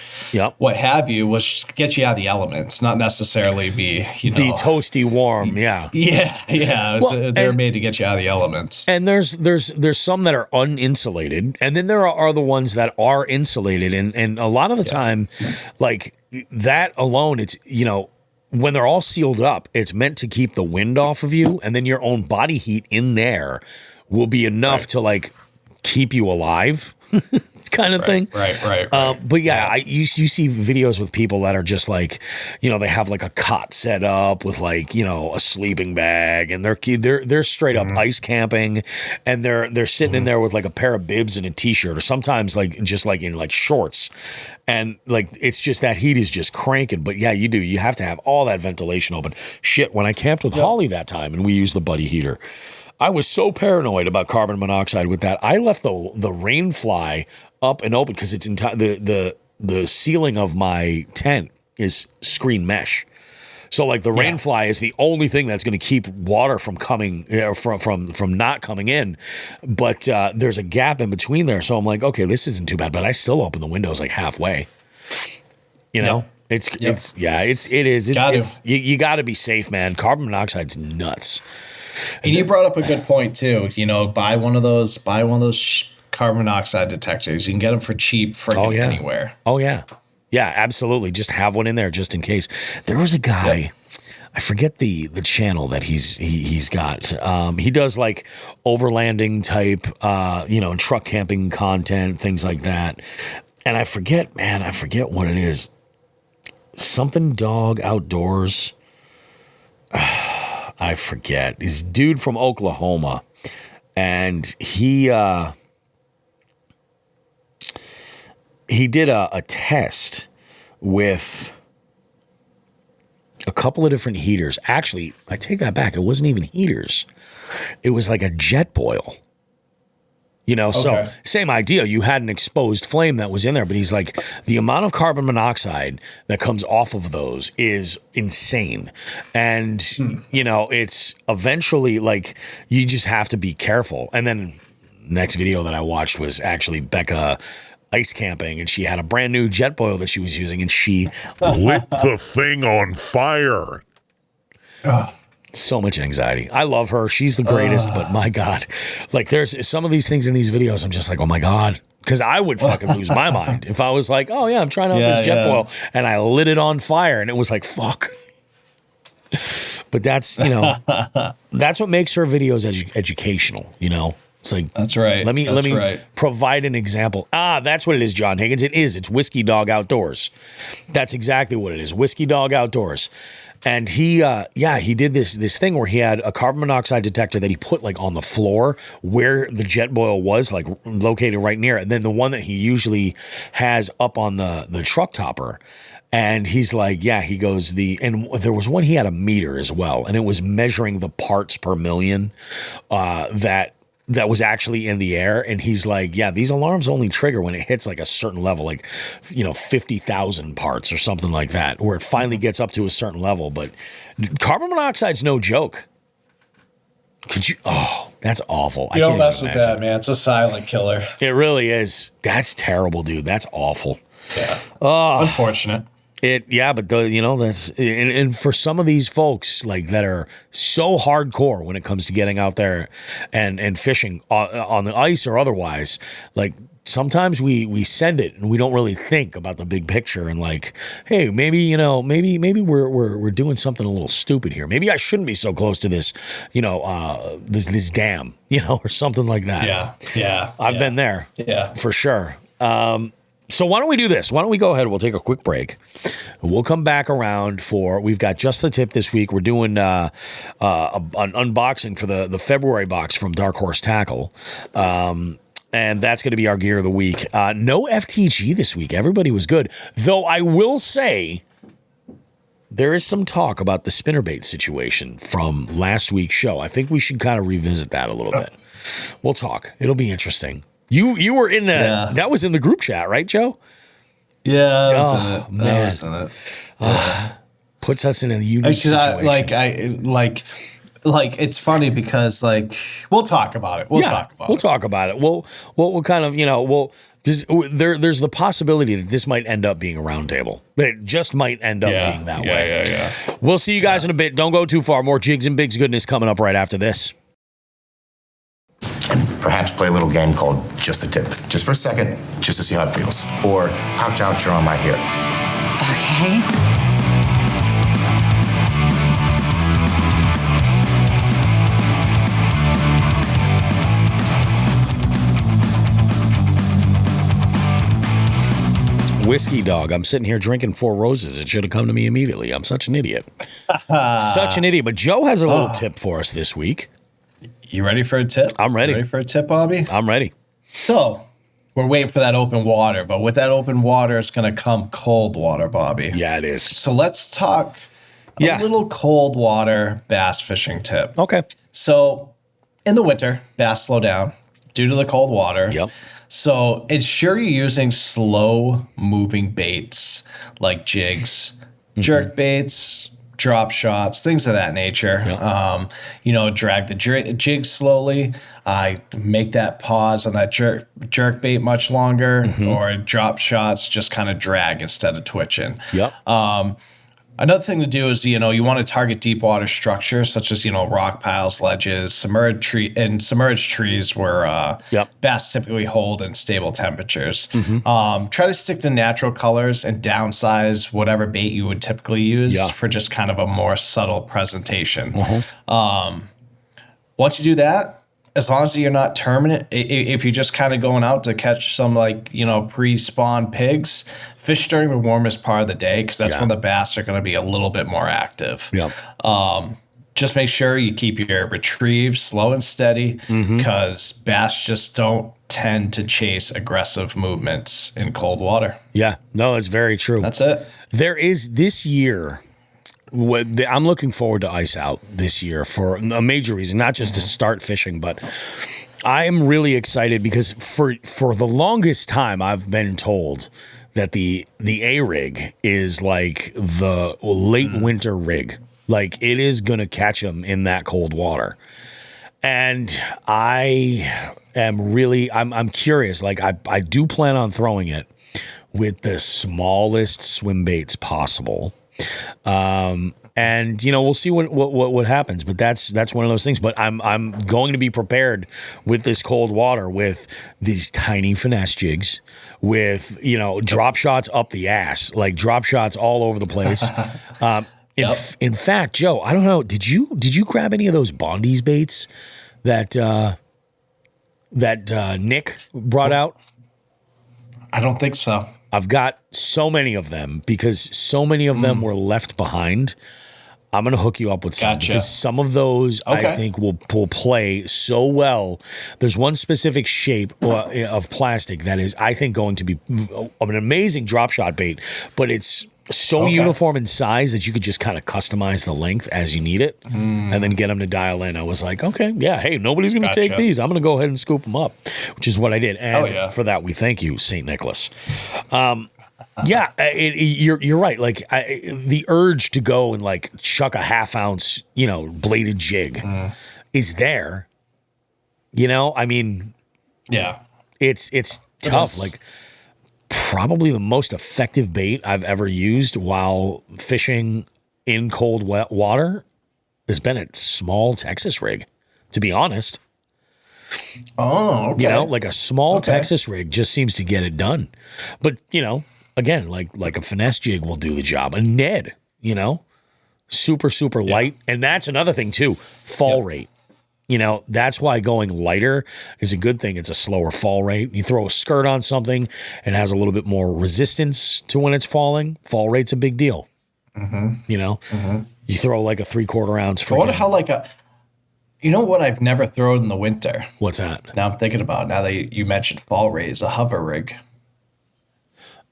what have you, was just to get you out of the elements, not necessarily be toasty warm. Yeah. Yeah. They're made to get you out of the elements. And there's some that are uninsulated, and then there are the ones that are insulated, and a lot of the time, like that alone, it's when they're all sealed up, it's meant to keep the wind off of you, and then your own body heat in there will be enough to like keep you alive, kind of thing. Right. But you see videos with people that are just like, they have like a cot set up with like, a sleeping bag, and they're straight up ice camping, and they're sitting in there with like a pair of bibs and a t-shirt, or sometimes like just like in like shorts. And like, it's just that heat is just cranking. But yeah, you have to have all that ventilation open. Shit, when I camped with Holly that time and we used the buddy heater, I was so paranoid about carbon monoxide with that. I left the rain fly up and open because it's the ceiling of my tent is screen mesh. So like the rain fly is the only thing that's going to keep water from coming from not coming in. But there's a gap in between there. So I'm like, okay, this isn't too bad. But I still open the windows like halfway. You know, it is. You got to be safe, man. Carbon monoxide's nuts. And you brought up a good point too. You know, buy one of those carbon monoxide detectors. You can get them for cheap freaking anywhere. Oh yeah. Yeah, absolutely. Just have one in there just in case. There was a guy, I forget the channel that he's got. He does like overlanding type, truck camping content, things like that. And I forget what it is. Something Dog Outdoors. I forget. He's a dude from Oklahoma, and he did a test with a couple of different heaters. Actually, I take that back. It wasn't even heaters. It was like a jet boil. So same idea. You had an exposed flame that was in there, but he's like, the amount of carbon monoxide that comes off of those is insane. And, it's eventually like, you just have to be careful. And then next video that I watched was actually Becca ice camping, and she had a brand new jet boil that she was using, and she lit the thing on fire. So much anxiety. I love her. She's the greatest, but my God, like there's some of these things in these videos, I'm just like, oh my God. Because I would fucking lose my mind if I was like, oh yeah, I'm trying out this jet boil, and I lit it on fire, and it was like, fuck. But that's, that's what makes her videos educational, It's like, that's right. Let me provide an example. That's what it is, John Higgins. It's Whiskey Dog Outdoors. That's exactly what it is. Whiskey Dog Outdoors. And he did this thing where he had a carbon monoxide detector that he put like on the floor where the jet boil was, like located right near it. And then the one that he usually has up on the truck topper. And he's like, he goes, and there was one, he had a meter as well. And it was measuring the parts per million that was actually in the air. And he's like, these alarms only trigger when it hits like a certain level, like, 50,000 parts or something like that, where it finally gets up to a certain level. But carbon monoxide's no joke. Could you? Oh, that's awful. You don't mess with that, man. It's a silent killer. It really is. That's terrible, dude. That's awful. Yeah. Unfortunate. But that's and for some of these folks like that are so hardcore when it comes to getting out there and fishing on the ice or otherwise, like sometimes we send it and we don't really think about the big picture and like, hey, maybe we're doing something a little stupid here. Maybe I shouldn't be so close to this, this dam, or something like that. Yeah. I've been there. Yeah, for sure. So why don't we do this? Why don't we go ahead? We'll take a quick break. We'll come back around we've got Just the Tip this week. We're doing an unboxing for the February box from Dark Horse Tackle. And that's going to be our gear of the week. No FTG this week. Everybody was good. Though I will say there is some talk about the spinnerbait situation from last week's show. I think we should kind of revisit that a little bit. We'll talk. It'll be interesting. You were in that was in the group chat, right, Joe? Yeah, I was in it. Man. I was in it. Yeah. Puts us in a unique situation. It's funny because we'll talk about it. We'll talk about it. We'll kind of, there's the possibility that this might end up being a roundtable. It just might end up being that way. Yeah. We'll see you guys in a bit. Don't go too far. More Jigs and Bigs goodness coming up right after this. And perhaps play a little game called Just the Tip. Just for a second, just to see how it feels. Or, ouch, ouch, you're on my hair. Okay. Whiskey Dog. I'm sitting here drinking Four Roses. It should have come to me immediately. I'm such an idiot. Such an idiot. But Joe has a little tip for us this week. You ready for a tip? I'm ready. You ready for a tip, Bobby? I'm ready. So, we're waiting for that open water, but with that open water, it's going to come cold water, Bobby. Yeah, it is. So, let's talk a little cold water bass fishing tip. Okay. So, in the winter, bass slow down due to the cold water. Yep. So, ensure you're using slow moving baits like jigs, jerk baits, drop shots, things of that nature. Yep. Drag the jig slowly. Make that pause on that jerk bait much longer, or drop shots just kind of drag instead of twitching. Yep. Another thing to do is, you want to target deep water structures such as, rock piles, ledges, submerged trees where bass typically hold in stable temperatures. Try to stick to natural colors and downsize whatever bait you would typically use for just kind of a more subtle presentation. Once you do that, as long as you're not terminate, if you're just kind of going out to catch some pre-spawn pigs, fish during the warmest part of the day, because that's when the bass are going to be a little bit more active. Just make sure you keep your retrieve slow and steady, because bass just don't tend to chase aggressive movements in cold water. Yeah, no, it's very true. That's it. There is this year. I'm looking forward to Ice Out this year for a major reason, not just to start fishing, but I am really excited because for the longest time I've been told that the A-rig is like the late winter rig. Like, it is going to catch them in that cold water. And I am really, I'm curious. Like, I do plan on throwing it with the smallest swim baits possible. And we'll see what happens, but that's one of those things. But I'm going to be prepared with this cold water with these tiny finesse jigs, with drop shots up the ass, like drop shots all over the place. In fact, Joe, I don't know, did you grab any of those Bondi's baits that Nick brought out? I don't think so. I've got so many of them because so many of them were left behind. I'm going to hook you up with some because some of those I think will play so well. There's one specific shape of plastic that is, I think, going to be an amazing drop shot bait, but it's so uniform in size that you could just kind of customize the length as you need it and then get them to dial in. I was like, okay, yeah, hey, nobody's going to take these. I'm going to go ahead and scoop them up, which is what I did. And for that, we thank you, St. Nicholas. You're right. Like, the urge to go and like chuck a half-ounce, bladed jig is there. I mean, it's tough. Like, probably the most effective bait I've ever used while fishing in cold wet water has been a small Texas rig, to be honest. Oh, okay. Like a small Texas rig just seems to get it done. But, again, like a finesse jig will do the job. A Ned, super, super light. And that's another thing too, fall rate. That's why going lighter is a good thing. It's a slower fall rate. You throw a skirt on something, it has a little bit more resistance to when it's falling. Fall rate's a big deal. You throw like a 3/4 ounce for. I wonder how what I've never thrown in the winter. What's that? Now I'm thinking about it, now that you mentioned fall rate, is a hover rig.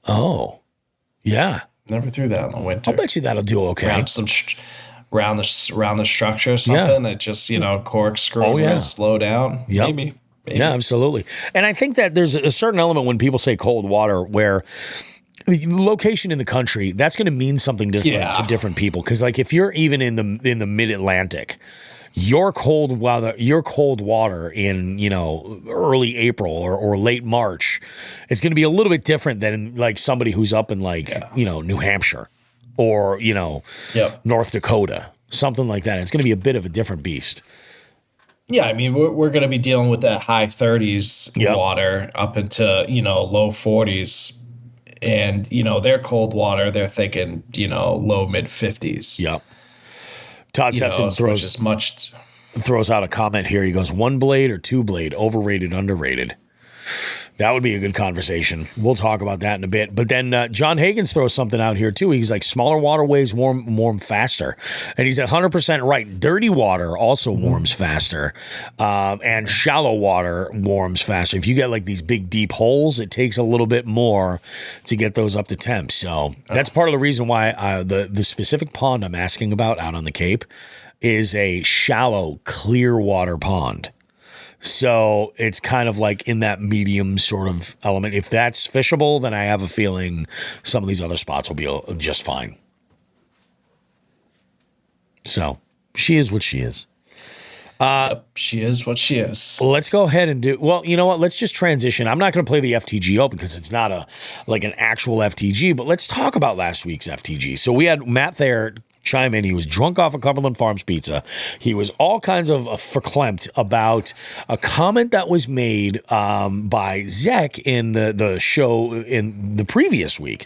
Oh, yeah. Never threw that in the winter. I'll bet you that'll do okay. Around the structure or something that just, corkscrew and slow down. Yep. Maybe. Yeah, absolutely. And I think that there's a certain element when people say cold water where the location in the country, that's going to mean something different to different people. Because like if you're even in the mid-Atlantic, your cold water in, early April or late March is going to be a little bit different than like somebody who's up in New Hampshire. Or, North Dakota, something like that. It's going to be a bit of a different beast. Yeah, I mean, we're going to be dealing with that high 30s water up into, low 40s. And, their cold water, they're thinking, low mid 50s. Yep. Todd Sefton throws out a comment here. He goes, 1 blade or 2 blade, overrated, underrated. That would be a good conversation. We'll talk about that in a bit. But then John Higgins throws something out here, too. He's like, smaller waterways warm faster. And he's 100% right. Dirty water also warms faster. And shallow water warms faster. If you get like these big, deep holes, it takes a little bit more to get those up to temp. So that's part of the reason why the specific pond I'm asking about out on the Cape is a shallow, clear water pond. So it's kind of like in that medium sort of element. If that's fishable, then I have a feeling some of these other spots will be just fine. So she is what she is. She is what she is. Let's go ahead and do, well, you know what? Let's just transition. I'm not going to play the FTG Open because it's not an actual FTG, but let's talk about last week's FTG. So we had Matt Thayer chime in. He was drunk off of Cumberland Farms pizza. He was all kinds of verklempt about a comment that was made by Zek in the show in the previous week,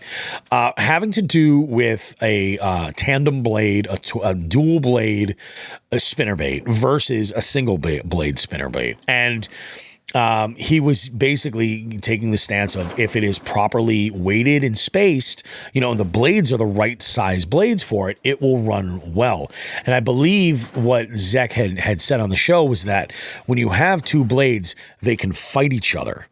having to do with a tandem blade, a dual blade spinnerbait versus a single blade spinnerbait. And he was basically taking the stance of if it is properly weighted and spaced, and the blades are the right size blades for it, it will run well. And I believe what Zek had said on the show was that when you have two blades, they can fight each other.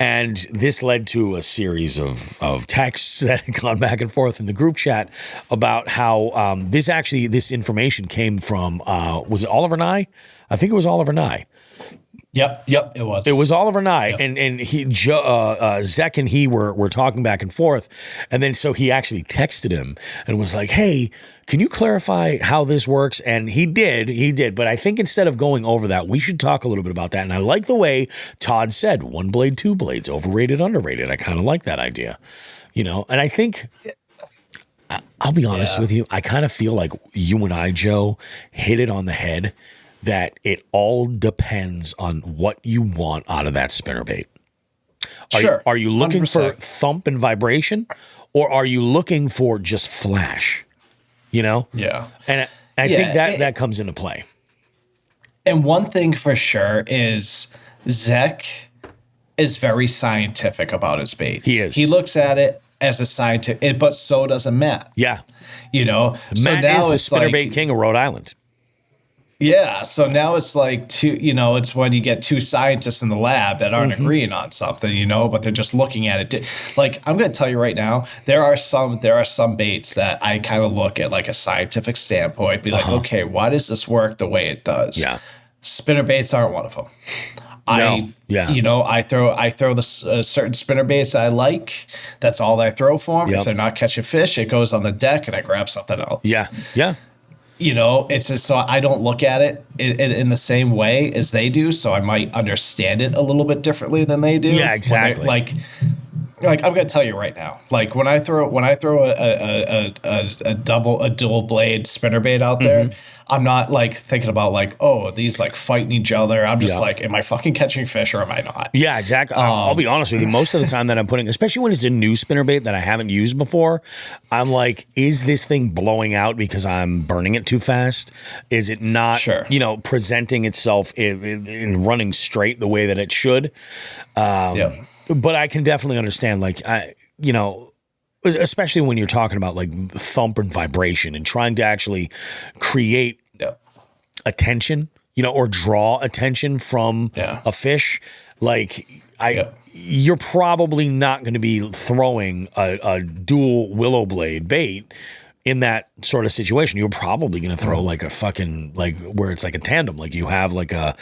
And this led to a series of texts that had gone back and forth in the group chat about how this information came from, was it Oliver Nye? I think it was Oliver Nye. Yep, it was. It was Oliver Nye, yep. and he, Zek and he were talking back and forth, and then so he actually texted him and was like, "Hey, can you clarify how this works?" And he did, but I think instead of going over that, we should talk a little bit about that. And I like the way Todd said, one blade, two blades, overrated, underrated. I kind of like that idea, and I think. I'll be honest with you. I kind of feel like you and I, Joe, hit it on the head. That it all depends on what you want out of that spinnerbait. Are you looking 100%. For thump and vibration, or are you looking for just flash? Yeah. And I think that comes into play. And one thing for sure is Zek is very scientific about his baits. He is. He looks at it as a scientific, but so does Matt. Yeah. Matt so now is the spinnerbait king of Rhode Island. Yeah, so now it's like it's when you get two scientists in the lab that aren't agreeing on something, but they're just looking at it. Like, I'm going to tell you right now, there are some baits that I kind of look at like a scientific standpoint, be like, okay, why does this work the way it does? Yeah. Spinner baits aren't one of them. I throw the certain spinner baits I like. That's all I throw for them. Yep. If they're not catching fish, it goes on the deck and I grab something else. Yeah. Yeah. It's just, so I don't look at it in the same way as they do. So I might understand it a little bit differently than they do. Yeah, exactly. Like I'm going to tell you right now, like when I throw a dual blade spinnerbait out there, I'm not like thinking about like, oh, these like fighting each other. I'm just like, am I fucking catching fish or am I not? Yeah, exactly. I'll be honest with you. Most of the time that I'm putting, especially when it's a new spinnerbait that I haven't used before, I'm like, is this thing blowing out because I'm burning it too fast? Is it not, presenting itself in running straight the way that it should? But I can definitely understand, like, especially when you're talking about like thump and vibration and trying to actually create attention, or draw attention from a fish. Like you're probably not going to be throwing a dual willow blade bait in that sort of situation. You're probably going to throw like a fucking, like where it's like a tandem, like you have like a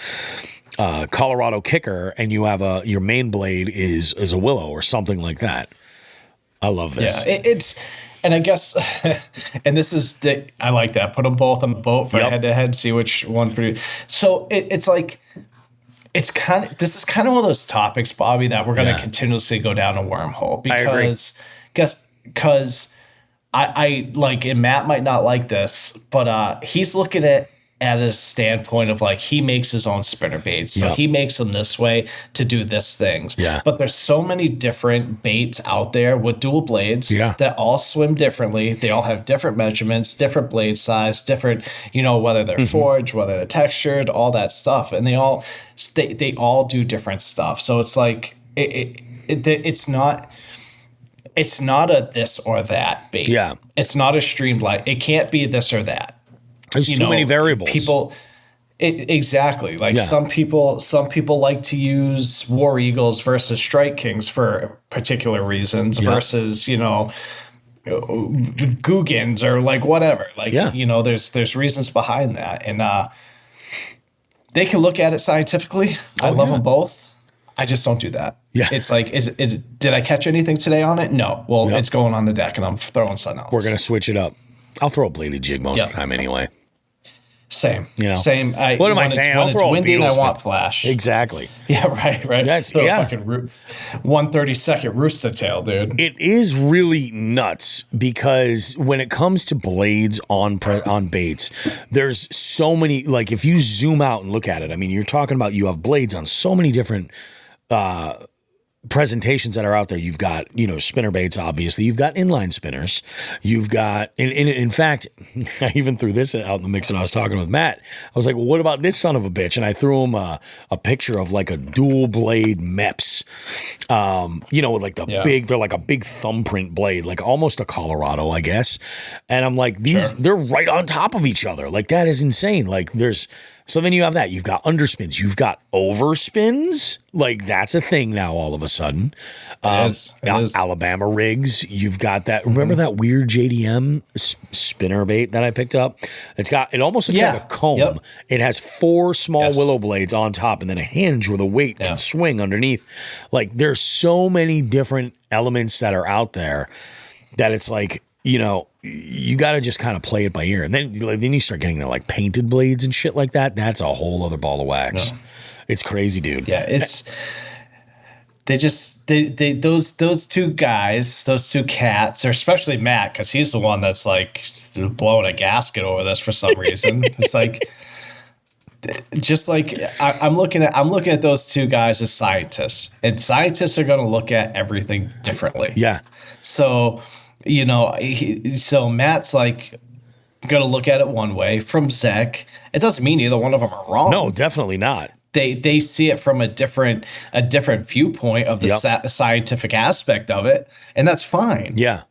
Colorado kicker and you have your main blade is a willow or something like that. I love this. Yeah, and I guess, and this is I like that. Put them both on the boat for head to head, see which one produce. So it's like, this is kind of one of those topics, Bobby, that we're going to continuously go down a wormhole because I like, and Matt might not like this, but he's looking at a standpoint of like, he makes his own spinner baits. So he makes them this way to do this things. Yeah. But there's so many different baits out there with dual blades that all swim differently. They all have different measurements, different blade size, different, whether they're forged, whether they're textured, all that stuff. And they all do different stuff. So it's like, it's not a this or that bait. Yeah. It's not a streamline. It can't be this or that. There's too many variables. Exactly. Like some people like to use War Eagles versus Strike Kings for particular reasons versus, Guggens or like whatever. Like, there's reasons behind that. And they can look at it scientifically. I love them both. I just don't do that. Yeah. It's like, did I catch anything today on it? No. Well, it's going on the deck and I'm throwing something else. We're going to switch it up. I'll throw a bladed jig most of the time anyway. Same. You know? Same. What am I saying? When it's windy and I want flash. Exactly. Yeah, right. That's Throw yeah. a fucking 132nd rooster tail, dude. It is really nuts because when it comes to blades on baits, there's so many. Like if you zoom out and look at it, I mean, you're talking about you have blades on so many different presentations that are out there. You've got, spinner baits, obviously. You've got inline spinners. You've got, in fact, I even threw this out in the mix when I was talking with Matt. I was like, well, what about this son of a bitch? And I threw him a picture of like a dual blade Meps, with like the big, they're like a big thumbprint blade, like almost a Colorado, I guess. And I'm like, they're right on top of each other. Like that is insane. Like so then you have that. You've got underspins. You've got overspins. Like that's a thing now all of a sudden. It is. Alabama rigs. You've got that. Remember that weird JDM spinner bait that I picked up? It almost looks like a comb. Yep. It has 4 small willow blades on top and then a hinge where the weight can swing underneath. Like there's so many different elements that are out there that it's like, you got to just kind of play it by ear. And then you start getting to like painted blades and shit like that. That's a whole other ball of wax. No. It's crazy, dude. Yeah, those two guys, those two cats, or especially Matt, because he's the one that's like blowing a gasket over this for some reason. It's like, just like I'm looking at those two guys as scientists, and scientists are going to look at everything differently. Yeah. So, so Matt's like going to look at it one way. From Zach, it doesn't mean either one of them are wrong. No, definitely not. They see it from a different viewpoint of the scientific aspect of it, and that's fine. Yeah.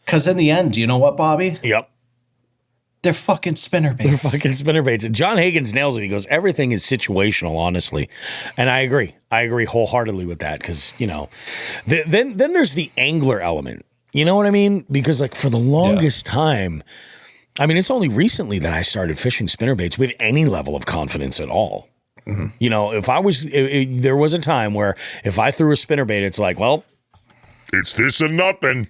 Because in the end, you know what, Bobby? Yep. They're fucking spinner baits. They're fucking spinner baits. And John Higgins nails it. He goes, everything is situational, honestly. And I agree. I agree wholeheartedly with that because, then there's the angler element. You know what I mean? Because like for the longest time, I mean, it's only recently that I started fishing spinner baits with any level of confidence at all. Mm-hmm. There was a time where if I threw a spinner bait, it's like, well, it's this and nothing.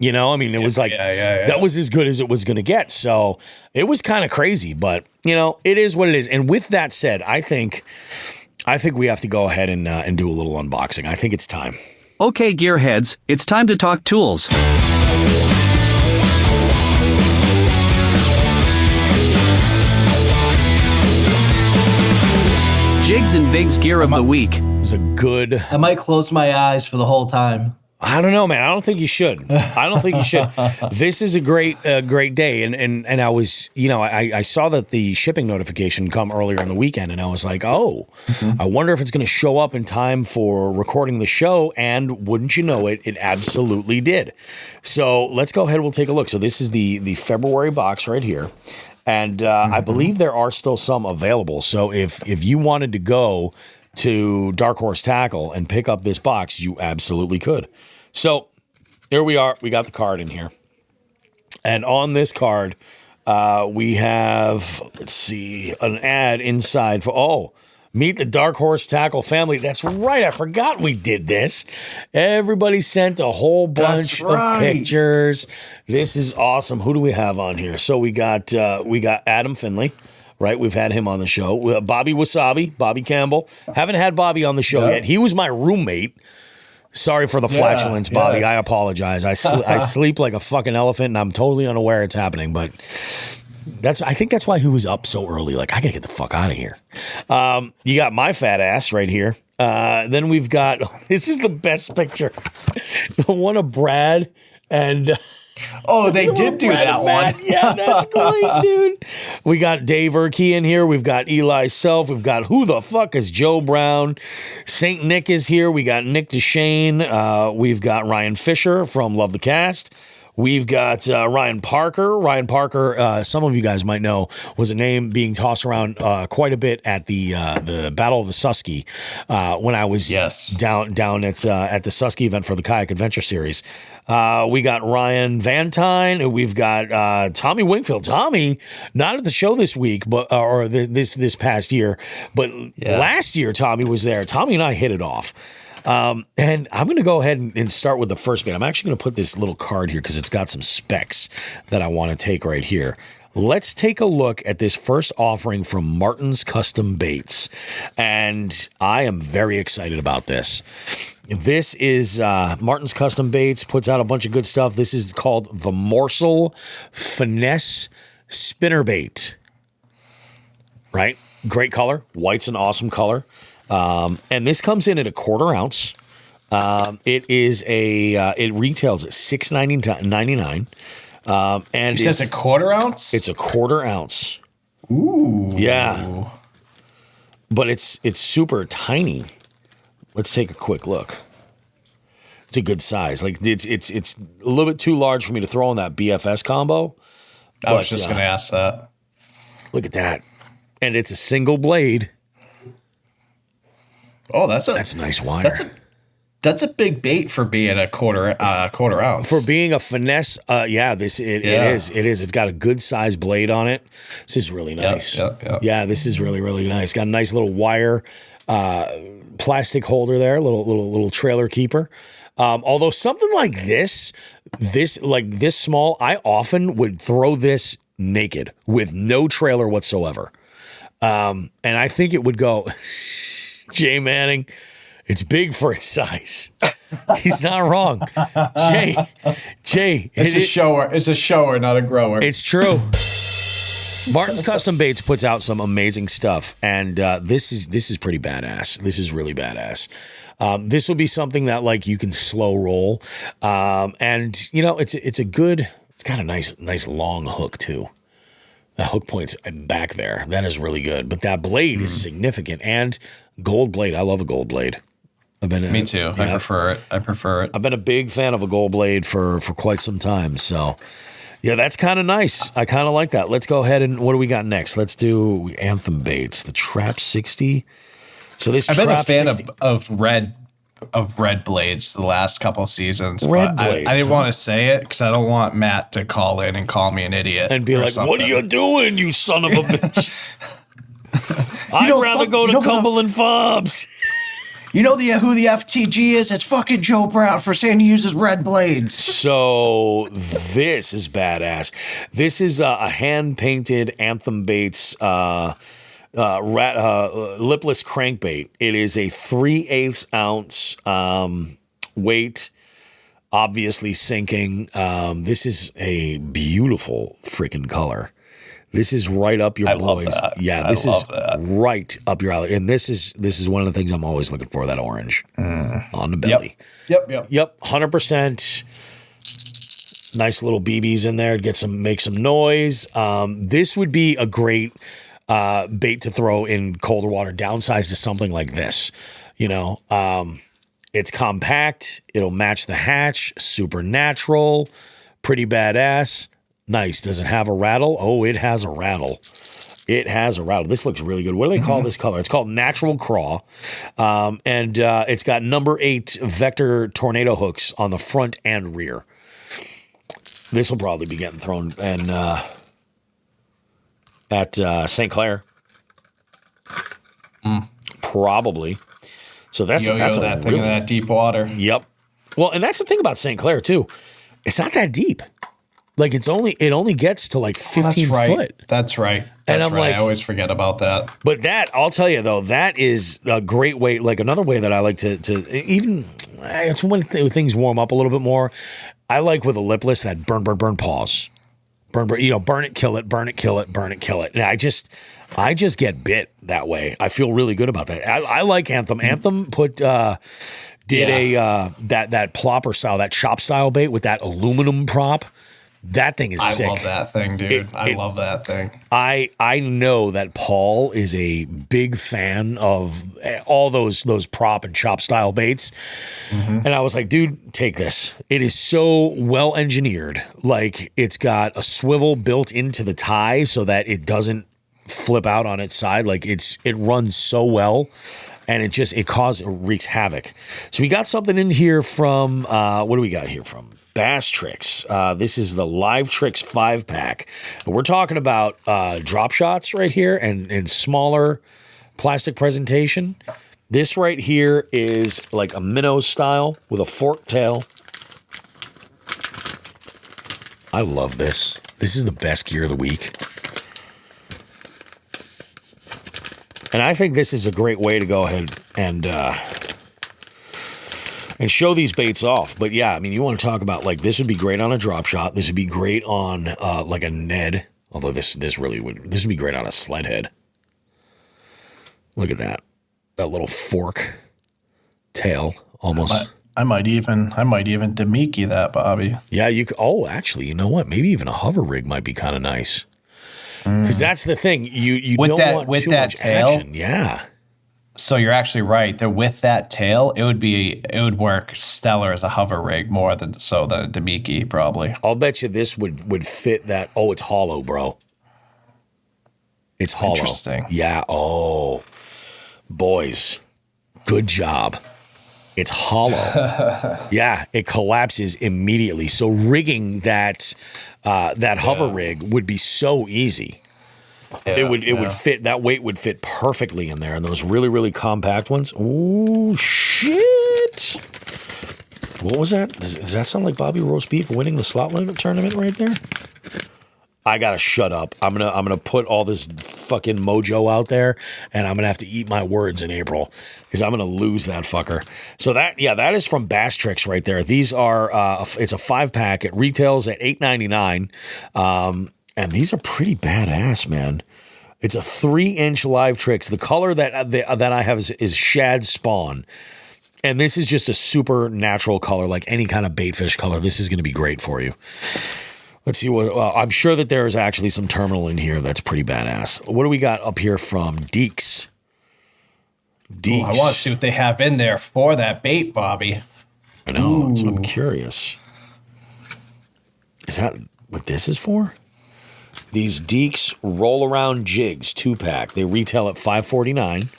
It was like, that was as good as it was going to get. So it was kind of crazy, but it is what it is. And with that said, I think we have to go ahead and do a little unboxing. I think it's time. Okay, gearheads, it's time to talk tools. Jigs and Bigs gear of the week. It was a good... I might close my eyes for the whole time. I don't know, man. I don't think you should. This is a great day. And I was, I saw that the shipping notification come earlier in the weekend, and I was like, I wonder if it's going to show up in time for recording the show. And wouldn't you know it, it absolutely did. So let's go ahead. We'll take a look. So this is the February box right here. And I believe there are still some available. So if you wanted to go to Dark Horse Tackle and pick up this box, you absolutely could. So here we are. We got the card in here. And on this card, we have, let's see, an ad inside for, meet the Dark Horse Tackle family. That's right. I forgot we did this. Everybody sent a whole bunch of pictures. This is awesome. Who do we have on here? So we got Adam Finley. Right, we've had him on the show. Bobby Wasabi, Bobby Campbell. Haven't had Bobby on the show yet. He was my roommate. Sorry for the flatulence, Bobby. I apologize. I sleep like a fucking elephant, and I'm totally unaware it's happening. But I think that's why he was up so early. Like, I gotta get the fuck out of here. You got my fat ass right here. Then we've got, this is the best picture. The one of Brad and... Oh, they did do that one. Yeah, that's great, dude. We got Dave Urke in here. We've got Eli Self. We've got who the fuck is Joe Brown? St. Nick is here. We got Nick DeShane. We've got Ryan Fisher from Love the Cast. We've got Ryan Parker. Ryan Parker, some of you guys might know, was a name being tossed around quite a bit at the Battle of the Susky when I was down at the Susky event for the Kayak Adventure Series. We got Ryan Vantine. We've got Tommy Wingfield. Tommy, not at the show this week, but or this past year, but last year Tommy was there. Tommy and I hit it off. And I'm going to go ahead and start with the first bit. I'm actually going to put this little card here because it's got some specs that I want to take right here. let's take a look at this first offering from Martin's Custom Baits. And I am very excited about this. This is Martin's Custom Baits, puts out a bunch of good stuff. This is called the Morsel Finesse Spinnerbait. Right? Great color. White's an awesome color. And this comes in at a 1/4 ounce. It retails at $6.99. And it says a 1/4 ounce? It's a 1/4 ounce. Ooh. Yeah. But it's super tiny. Let's take a quick look. It's a good size. Like it's a little bit too large for me to throw in that BFS combo. I was just going to ask that. Look at that. And it's a single blade. Oh, that's a nice wire. That's a big bait for being a 1/4 ounce. For being a finesse, it is. It's got a good size blade on it. This is really nice. Yeah, this is really, really nice. Got a nice little wire plastic holder there, little trailer keeper. Although something like this small, I often would throw this naked with no trailer whatsoever. And I think it would go, Jay Manning, it's big for its size. He's not wrong. Jay. It's a shower, not a grower. It's true. Martin's Custom Baits puts out some amazing stuff, and this is pretty badass. This is really badass. This will be something that like you can slow roll, and you know it's got a nice long hook too. The hook point's back there. That is really good. But that blade is significant. And gold blade. I love a gold blade. Me too. Yeah, I prefer it. I've been a big fan of a gold blade for quite some time. So, yeah, that's kind of nice. I kind of like that. Let's go ahead and what do we got next? Let's do Anthem Baits. The Trap 60. So this I've been a fan 60, of red blades the last couple of seasons. Red blades. I didn't want to say it because I don't want Matt to call in and call me an idiot and be like, something. "What are you doing, you son of a bitch?" I'd rather go to Cumberland Farms. You know who the FTG is? It's fucking Joe Brown for saying he uses red blades. So this is badass. This is a hand-painted Anthem Baits lipless crankbait. It is a 3/8 ounce weight, obviously sinking. This is a beautiful freaking color. This is right up your boys. Yeah, this is right up your alley. And this is one of the things I'm always looking for, that orange on the belly. Yep. 100%. Nice little BBs in there to make some noise. This would be a great bait to throw in colder water, downsized to something like this. You know, it's compact. It'll match the hatch. Super natural. Pretty badass. Nice. Does it have a rattle? Oh, it has a rattle. It has a rattle. This looks really good. What do they call this color? It's called Natural Craw. And it's got number 8 vector tornado hooks on the front and rear. This will probably be getting thrown at St. Clair. Probably. So that's that thing in that deep water. Yep. Well, and that's the thing about St. Clair too. It's not that deep. Like it only gets to like 15 foot. That's right. And I'm like, I always forget about that. But that, I'll tell you though, that is a great way. Like another way that I like to even, it's when things warm up a little bit more. I like with a lipless that burn pause. Burn, burn it, kill it, burn it, kill it, burn it, kill it. And I just get bit that way. I feel really good about that. I like Anthem. Anthem that plopper style, that chop style bait with that aluminum prop. That thing is sick. I love that thing, dude. I love that thing. I know that Paul is a big fan of all those prop and chop style baits. And I was like, dude, take this. It is so well engineered. Like it's got a swivel built into the tie so that it doesn't flip out on its side. Like it runs so well. And it wreaks havoc. So we got something in here from, what do we got here from? Bass Tricks. This is the Live Tricks 5-pack. And we're talking about drop shots right here and smaller plastic presentation. This right here is like a minnow style with a forked tail. I love this. This is the best gear of the week. And I think this is a great way to go ahead and show these baits off. But yeah, I mean, you want to talk about, like, this would be great on a drop shot. This would be great on like a Ned. Although this would be great on a sled head. Look at that. That little fork tail almost. I might even Demiki that, Bobby. Yeah, you could. Oh, actually, you know what? Maybe even a hover rig might be kind of nice. Because that's the thing. You With don't that- want with too that much tail? action. Yeah. So you're actually right. That with that tail, it would work stellar as a hover rig more than a Demiki probably. I'll bet you this would fit that. Oh, it's hollow, bro. It's hollow. Interesting. Yeah. Oh, boys, good job. It's hollow. Yeah, it collapses immediately. So rigging that hover rig would be so easy. Yeah, it would fit. That weight would fit perfectly in there. And those really, really compact ones. Oh shit! What was that? Does that sound like Bobby Roast Beef winning the slot limit tournament right there? I gotta shut up. I'm gonna put all this fucking mojo out there, and I'm gonna have to eat my words in April because I'm gonna lose that fucker. So that is from Bass Tricks right there. These are it's a 5-pack. It retails at $8.99, and these are pretty badass, man. It's a 3-inch Live Tricks. The color that I have is shad spawn. And this is just a super natural color, like any kind of baitfish color. This is gonna be great for you. Let's see what. I'm sure that there's actually some terminal in here that's pretty badass. What do we got up here from Deeks? Ooh, I want to see what they have in there for that bait, Bobby. I know. That's what I'm curious. Is that what this is for? These Deeks roll around jigs 2-pack. They retail at $5.49,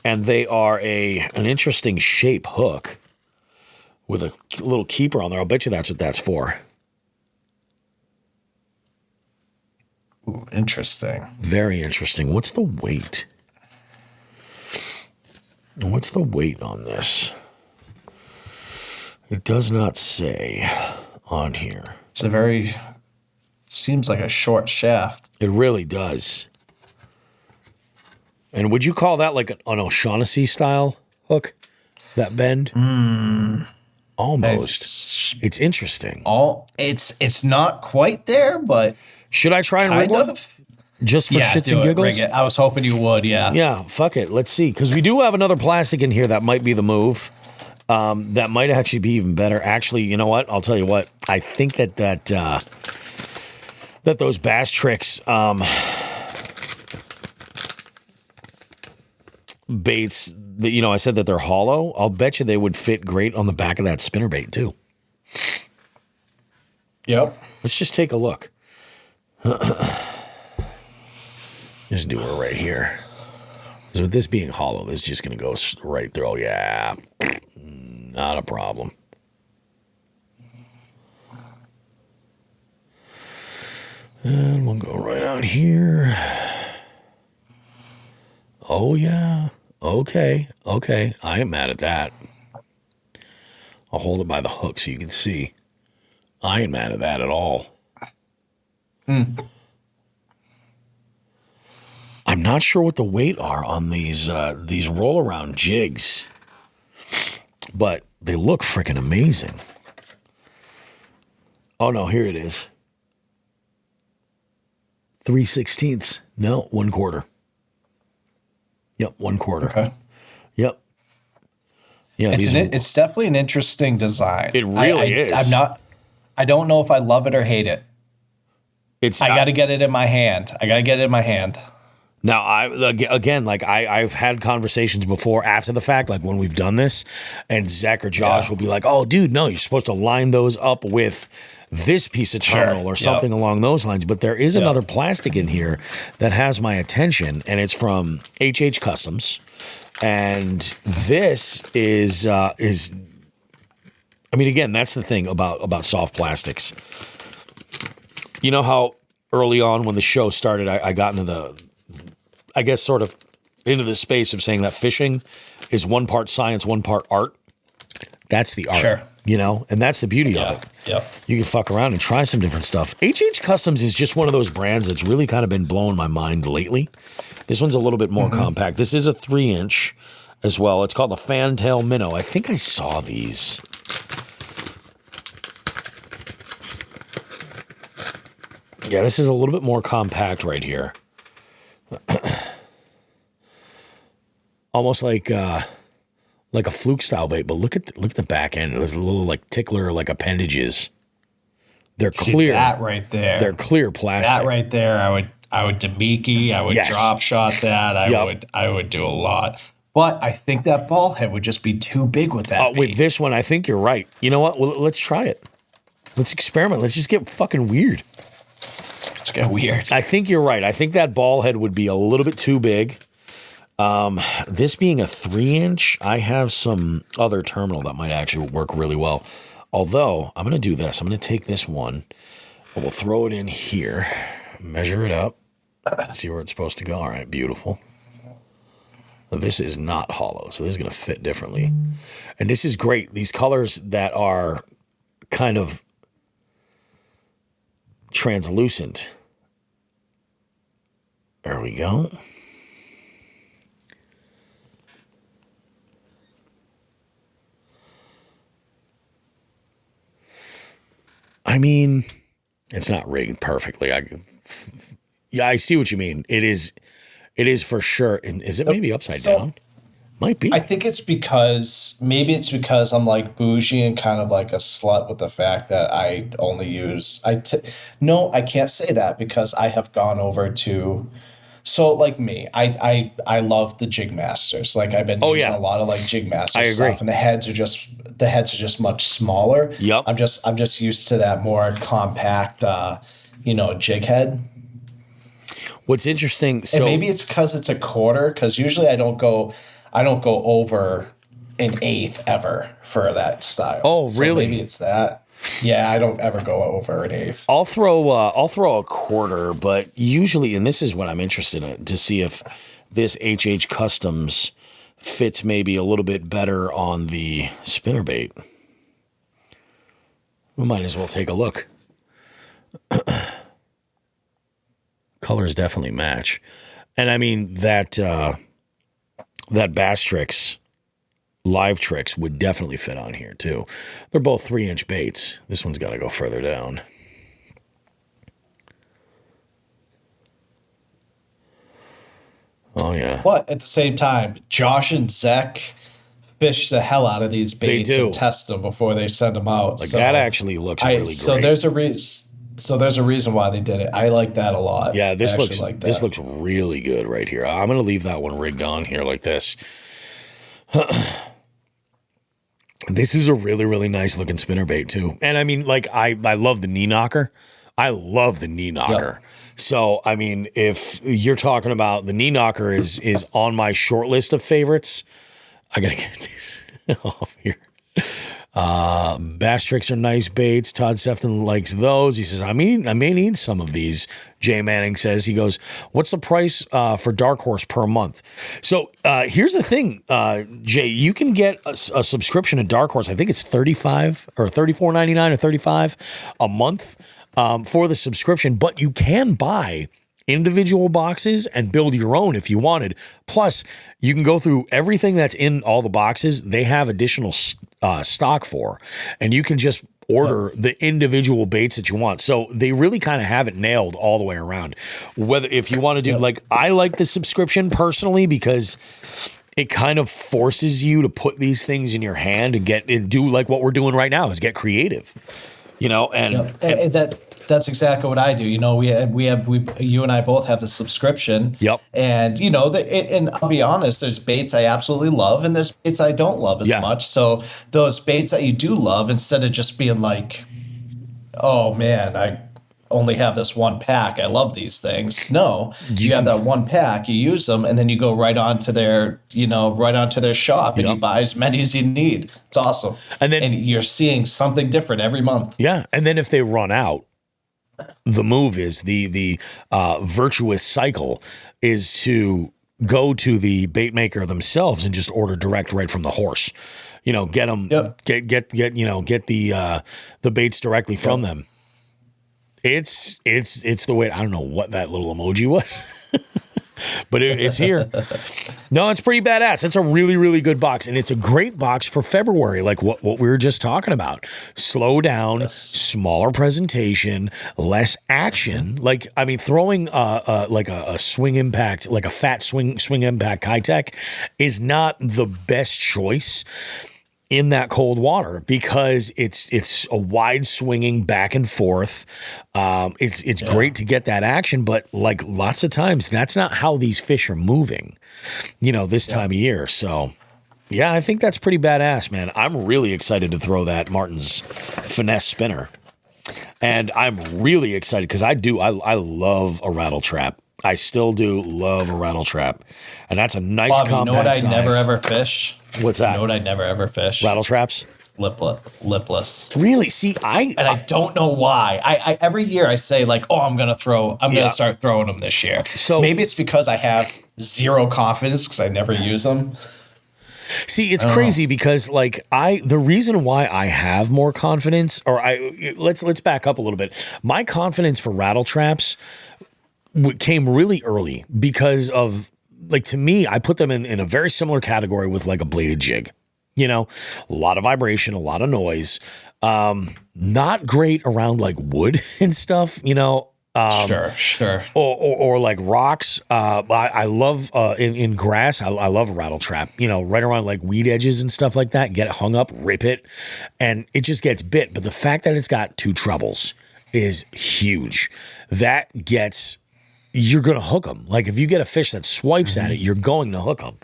and they are an interesting shape hook with a little keeper on there. I'll bet you that's what that's for. Ooh, interesting. Very interesting. What's the weight? What's the weight on this? It does not say on here. Seems like a short shaft. It really does. And would you call that like an O'Shaughnessy style hook? That bend? Almost. It's interesting. It's not quite there, but should I try and rig one? Just for shits and giggles? Rig it. I was hoping you would, yeah. Yeah, fuck it. Let's see. Because we do have another plastic in here that might be the move. That might actually be even better. Actually, you know what? I'll tell you what. I think that those Bass Tricks baits, that I said that they're hollow. I'll bet you they would fit great on the back of that spinnerbait too. Yep. Let's just take a look. Just do her right here. Because with this being hollow, this is just going to go right through. Oh, yeah. Not a problem. And we'll go right out here. Oh, yeah. Okay. I ain't mad at that. I'll hold it by the hook so you can see. I ain't mad at that at all. I'm not sure what the weight are on these roll-around jigs, but they look freaking amazing. Oh, no, here it is. 3/16. No, 1/4. Yep, 1/4. Okay. Yep. Yeah, it's definitely an interesting design. It really is. I don't know if I love it or hate it. I got to get it in my hand. Now, I've had conversations before after the fact, like when we've done this, and Zach or Josh will be like, oh, dude, no, you're supposed to line those up with this piece of terminal or something along those lines. But there is another plastic in here that has my attention, and it's from HH Customs. And this is I mean, again, that's the thing about soft plastics. You know how early on when the show started, I got into into the space of saying that fishing is one part science, one part art. That's the art. Sure. you know, and that's the beauty of it. Yep. You can fuck around and try some different stuff. HH Customs is just one of those brands that's really kind of been blowing my mind lately. This one's a little bit more compact. This is a 3-inch as well. It's called the Fantail Minnow. I think I saw these. Yeah, this is a little bit more compact right here. Almost like a fluke style bait, but look at the back end. There's a little like tickler, like appendages. They're clear. See that right there. They're clear plastic. That right there, I would Demiki, I would drop shot that. I would do a lot. But I think that ball head would just be too big with that. With this one, I think you're right. You know what? Well, let's try it. Let's experiment. Let's just get fucking weird. Let's get weird. I think you're right. I think that ball head would be a little bit too big. This being a 3-inch, I have some other terminal that might actually work really well. Although, I'm going to do this. I'm going to take this one. We'll throw it in here. Measure it up. See where it's supposed to go. All right, beautiful. This is not hollow, so this is going to fit differently. And this is great. These colors that are kind of translucent. There we go. I mean, it's not rigged perfectly. I see what you mean. It is for sure. And is it maybe upside down? Might be. I think it's because I'm like bougie and kind of like a slut with the fact that I only use no, I can't say that because I have gone over to. So like me, I love the Jig Masters. Like I've been using a lot of like Jig Masters stuff, and the heads are just much smaller. Yep. I'm just used to that more compact, jig head. What's interesting? So and maybe it's because it's a quarter. Because usually I don't go over an eighth ever for that style. Oh, really? So maybe it's that. Yeah, I don't ever go over an eighth. I'll throw a quarter, but usually, and this is what I'm interested in, to see if this HH Customs fits maybe a little bit better on the spinnerbait. We might as well take a look. Colors definitely match. And I mean, that Bass Tricks Live Tricks would definitely fit on here too. They're both 3-inch baits. This one's got to go further down. Oh yeah. But at the same time, Josh and Zach fish the hell out of these baits and test them before they send them out. Like that actually looks really great. So there's a reason why they did it. I like that a lot. Yeah, this looks really good right here. I'm gonna leave that one rigged on here like this. This is a really, really nice looking spinnerbait too. And I mean, like I love the knee knocker. I love the knee knocker. Yep. So I mean, if you're talking about the knee knocker is on my short list of favorites, I gotta get these off here. Bass Tricks are nice baits. Todd Sefton likes those. He says, I may need some of these. Jay Manning says, he goes, what's the price for Dark Horse per month? So here's the thing, Jay, you can get a subscription to Dark Horse. I think it's $35 or $34.99 or $35 a month for the subscription, but you can buy individual boxes and build your own if you wanted. Plus, you can go through everything that's in all the boxes. They have additional stock for, and you can just order the individual baits that you want. So they really kind of have it nailed all the way around. Whether if you want to do like I like the subscription personally because it kind of forces you to put these things in your hand and do like what we're doing right now is get creative. You know, and that's exactly what I do. You know, you and I both have the subscription. Yep. And you know, and I'll be honest, there's baits I absolutely love, and there's baits I don't love as much. So those baits that you do love, instead of just being like, oh man, I only have this one pack. I love these things. No, you have that one pack, you use them, and then you go right onto their shop and you buy as many as you need. It's awesome. And you're seeing something different every month. Yeah. And then if they run out, the move is the virtuous cycle is to go to the bait maker themselves and just order direct right from the horse. Get them, get the baits directly from them. It's the way. I don't know what that little emoji was, but it's here. No, it's pretty badass. It's a really, really good box, and it's a great box for February, like what we were just talking about. Slow down, smaller presentation, less action. Like, I mean, throwing like a swing impact, like a fat swing impact high tech, is not the best choice in that cold water because it's a wide swinging back and forth. It's great to get that action, but like lots of times that's not how these fish are moving, this time of year. So yeah, I think that's pretty badass, man. I'm really excited to throw that Martin's finesse spinner. And I'm really excited because I love a rattle trap. I still do love a rattle trap. And that's a nice Bob, compact you know what size. I never ever fish? What's that? You know what I never ever fish? Rattle traps? Lipless. Really? See, I don't know why. I every year I say like, oh, I'm gonna start throwing them this year. So maybe it's because I have zero confidence because I never use them. See, it's crazy because like the reason why I have more confidence, or let's back up a little bit. My confidence for rattle traps came really early because of, like, to me, I put them in a very similar category with like a bladed jig. A lot of vibration, a lot of noise. Not great around like wood and stuff, Sure. Or like rocks. I love in grass. I love a rattle trap. Right around like weed edges and stuff like that. Get it hung up, rip it, and it just gets bit. But the fact that it's got two trebles is huge. You're going to hook them. Like if you get a fish that swipes at it, you're going to hook them.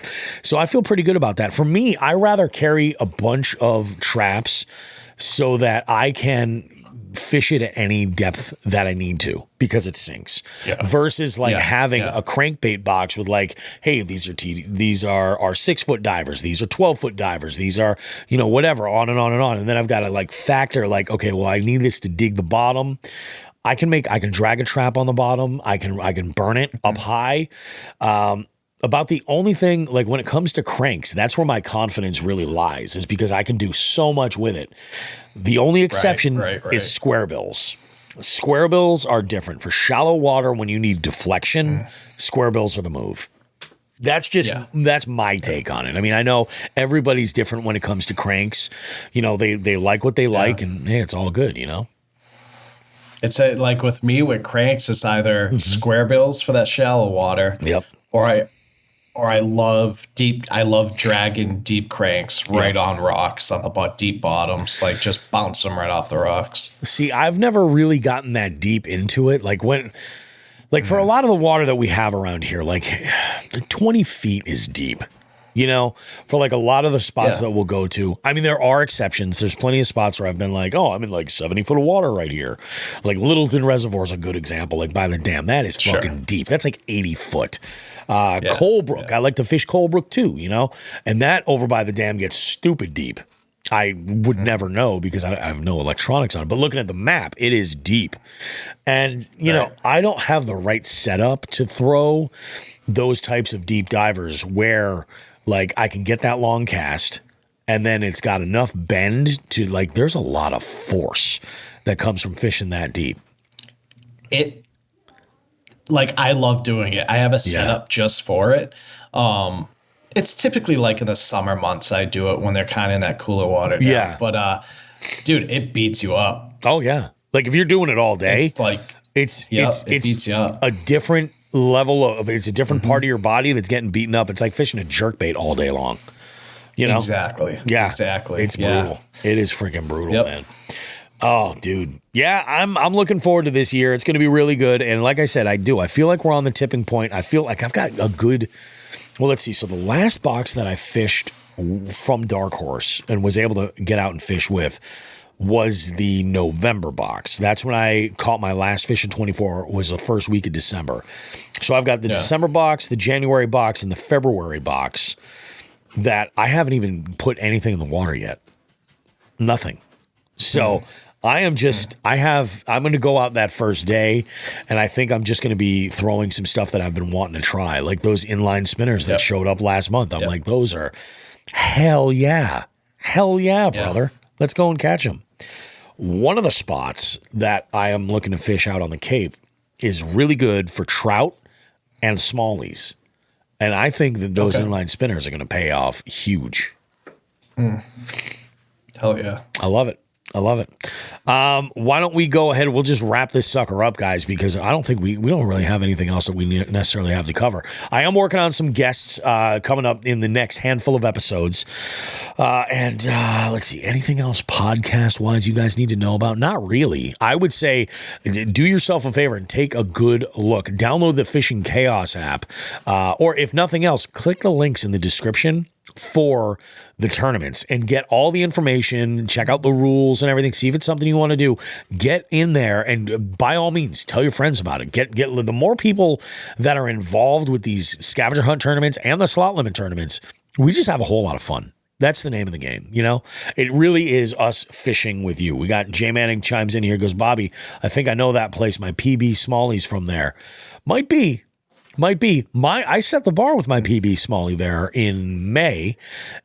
So I feel pretty good about that. For me, I rather carry a bunch of traps so that I can fish it at any depth that I need to because it sinks. Versus having a crankbait box with like, hey, these are 6 foot divers, these are 12-foot divers, these are whatever, on and on and on, and then I've got to like factor like, okay, well, I need this to dig the bottom. I can drag a trap on the bottom. I can burn it up high. About the only thing, like when it comes to cranks, that's where my confidence really lies, is because I can do so much with it. The only exception is square bills. Square bills are different. For shallow water, when you need deflection, square bills are the move. That's my take on it. I mean, I know everybody's different when it comes to cranks. They like what they like, and hey, it's all good, It's like with me with cranks, it's either square bills for that shallow water. Yep. Or I love dragging deep cranks right on rocks on the deep bottoms, like just bounce them right off the rocks. See, I've never really gotten that deep into it. Like for a lot of the water that we have around here, like 20 feet is deep. For like a lot of the spots that we'll go to. I mean, there are exceptions. There's plenty of spots where I've been like, oh, I'm in like 70 foot of water right here. Like Littleton Reservoir is a good example. Like by the dam, that is fucking deep. That's like 80 foot. Colebrook, I like to fish Colebrook too, and that over by the dam gets stupid deep. I would never know because I have no electronics on it. But looking at the map, it is deep. And, I don't have the right setup to throw those types of deep divers where like I can get that long cast and then it's got enough bend to like, there's a lot of force that comes from fishing that deep. I love doing it. I have a setup just for it. It's typically like in the summer months I do it when they're kind of in that cooler water now. Yeah. But dude, it beats you up. Oh yeah. Like if you're doing it all day, it's like it beats you up. A different level of, it's a different part of your body that's getting beaten up. It's like fishing a jerkbait all day long. Exactly. Yeah. Exactly. It's brutal. It is freaking brutal, man. Oh, dude. Yeah, I'm looking forward to this year. It's going to be really good. And like I said, I feel like we're on the tipping point. I feel like I've got a good, well, let's see. So the last box that I fished from Dark Horse and was able to get out and fish with was the November box. That's when I caught my last fish in 24, was the first week of December. So I've got the December box, the January box, and the February box that I haven't even put anything in the water yet. Nothing. So I'm going to go out that first day, and I think I'm just going to be throwing some stuff that I've been wanting to try, like those inline spinners that showed up last month. I'm like, those are hell yeah, brother. Let's go and catch them. One of the spots that I am looking to fish out on the Cape is really good for trout and smallies. And I think that those inline spinners are going to pay off huge. Hell yeah. I love it. Why don't we go ahead? We'll just wrap this sucker up, guys, because I don't think we don't really have anything else that we necessarily have to cover. I am working on some guests coming up in the next handful of episodes. And let's see, anything else podcast-wise you guys need to know about? Not really. I would say do yourself a favor and take a good look. Download the Fishing Chaos app. Or if nothing else, click the links in the description for the tournaments and get all the information, check out the rules and everything, see if it's something you want to do. Get in there and by all means tell your friends about it. Get the more people that are involved with these scavenger hunt tournaments and the slot limit tournaments, we just have a whole lot of fun. That's the name of the game, you know? It really is us fishing with you. We got Jay Manning chimes in here, goes, Bobby, I think I know that place. My PB Smallies from there. Might be. I set the bar with my PB Smalley there in May,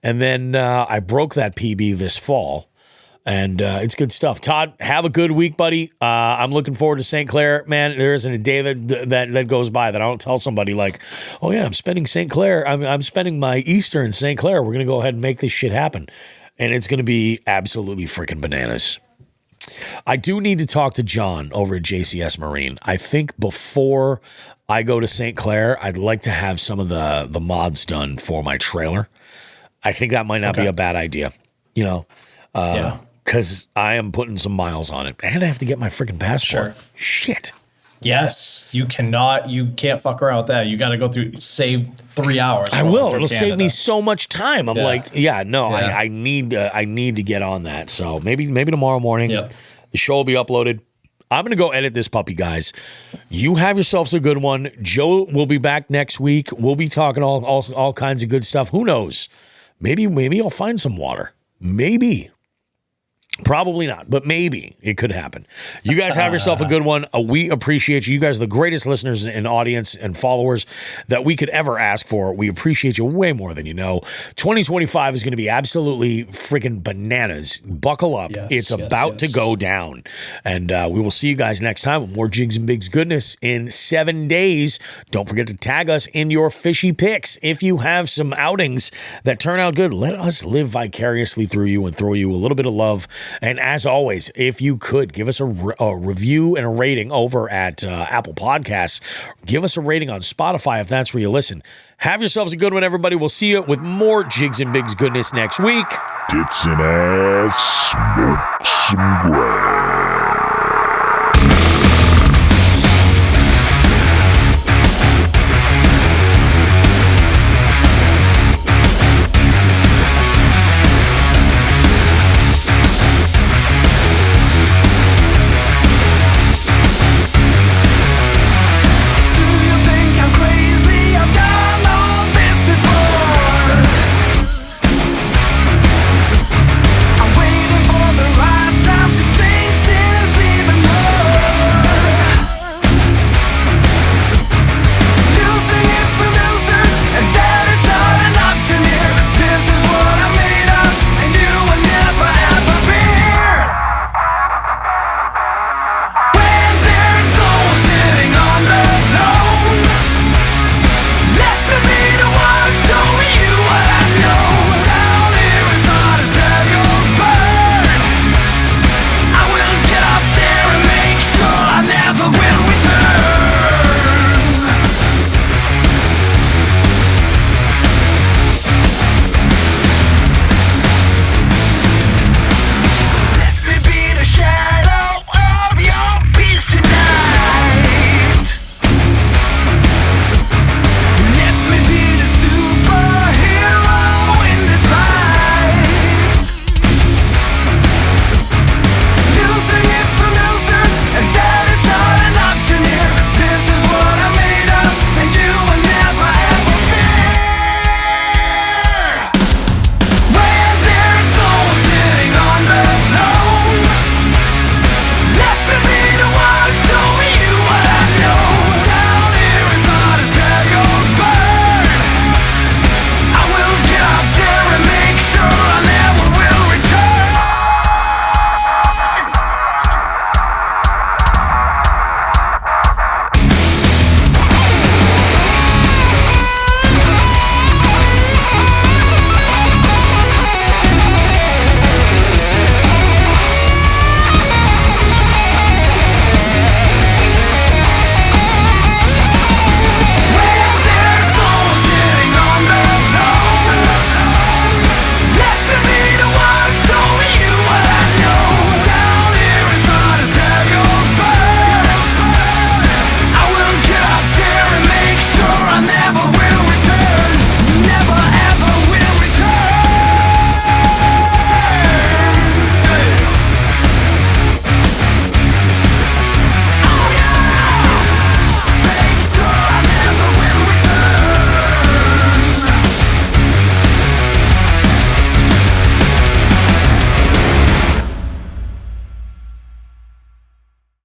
and then I broke that PB this fall, and it's good stuff. Todd, have a good week, buddy. I'm looking forward to St. Clair. Man, there isn't a day that goes by that I don't tell somebody like, oh yeah, I'm spending St. Clair. I'm spending my Easter in St. Clair. We're going to go ahead and make this shit happen, and it's going to be absolutely freaking bananas. I do need to talk to John over at JCS Marine. I think before I go to St. Clair, I'd like to have some of the mods done for my trailer. I think that might not be a bad idea, you know, because I am putting some miles on it, and I have to get my freaking passport. Shit. Yes, you can't fuck around with that. You got to go through, save 3 hours. I will. It'll save me so much time. I'm I need to get on that. So maybe tomorrow morning, the show will be uploaded. I'm going to go edit this puppy, guys. You have yourselves a good one. Joe will be back next week. We'll be talking all kinds of good stuff. Who knows? Maybe I'll find some water. Maybe. Probably not, but maybe it could happen. You guys have yourself a good one. We appreciate you. You guys are the greatest listeners and audience and followers that we could ever ask for. We appreciate you way more than you know. 2025 is going to be absolutely freaking bananas. Buckle up. It's about to go down. And we will see you guys next time with more Jigs and Bigs goodness in 7 days. Don't forget to tag us in your fishy picks. If you have some outings that turn out good, let us live vicariously through you and throw you a little bit of love. And as always, if you could give us a review and a rating over at Apple Podcasts, give us a rating on Spotify if that's where you listen. Have yourselves a good one, everybody. We'll see you with more Jigs and Bigs goodness next week. Tits and ass, smoke some grass.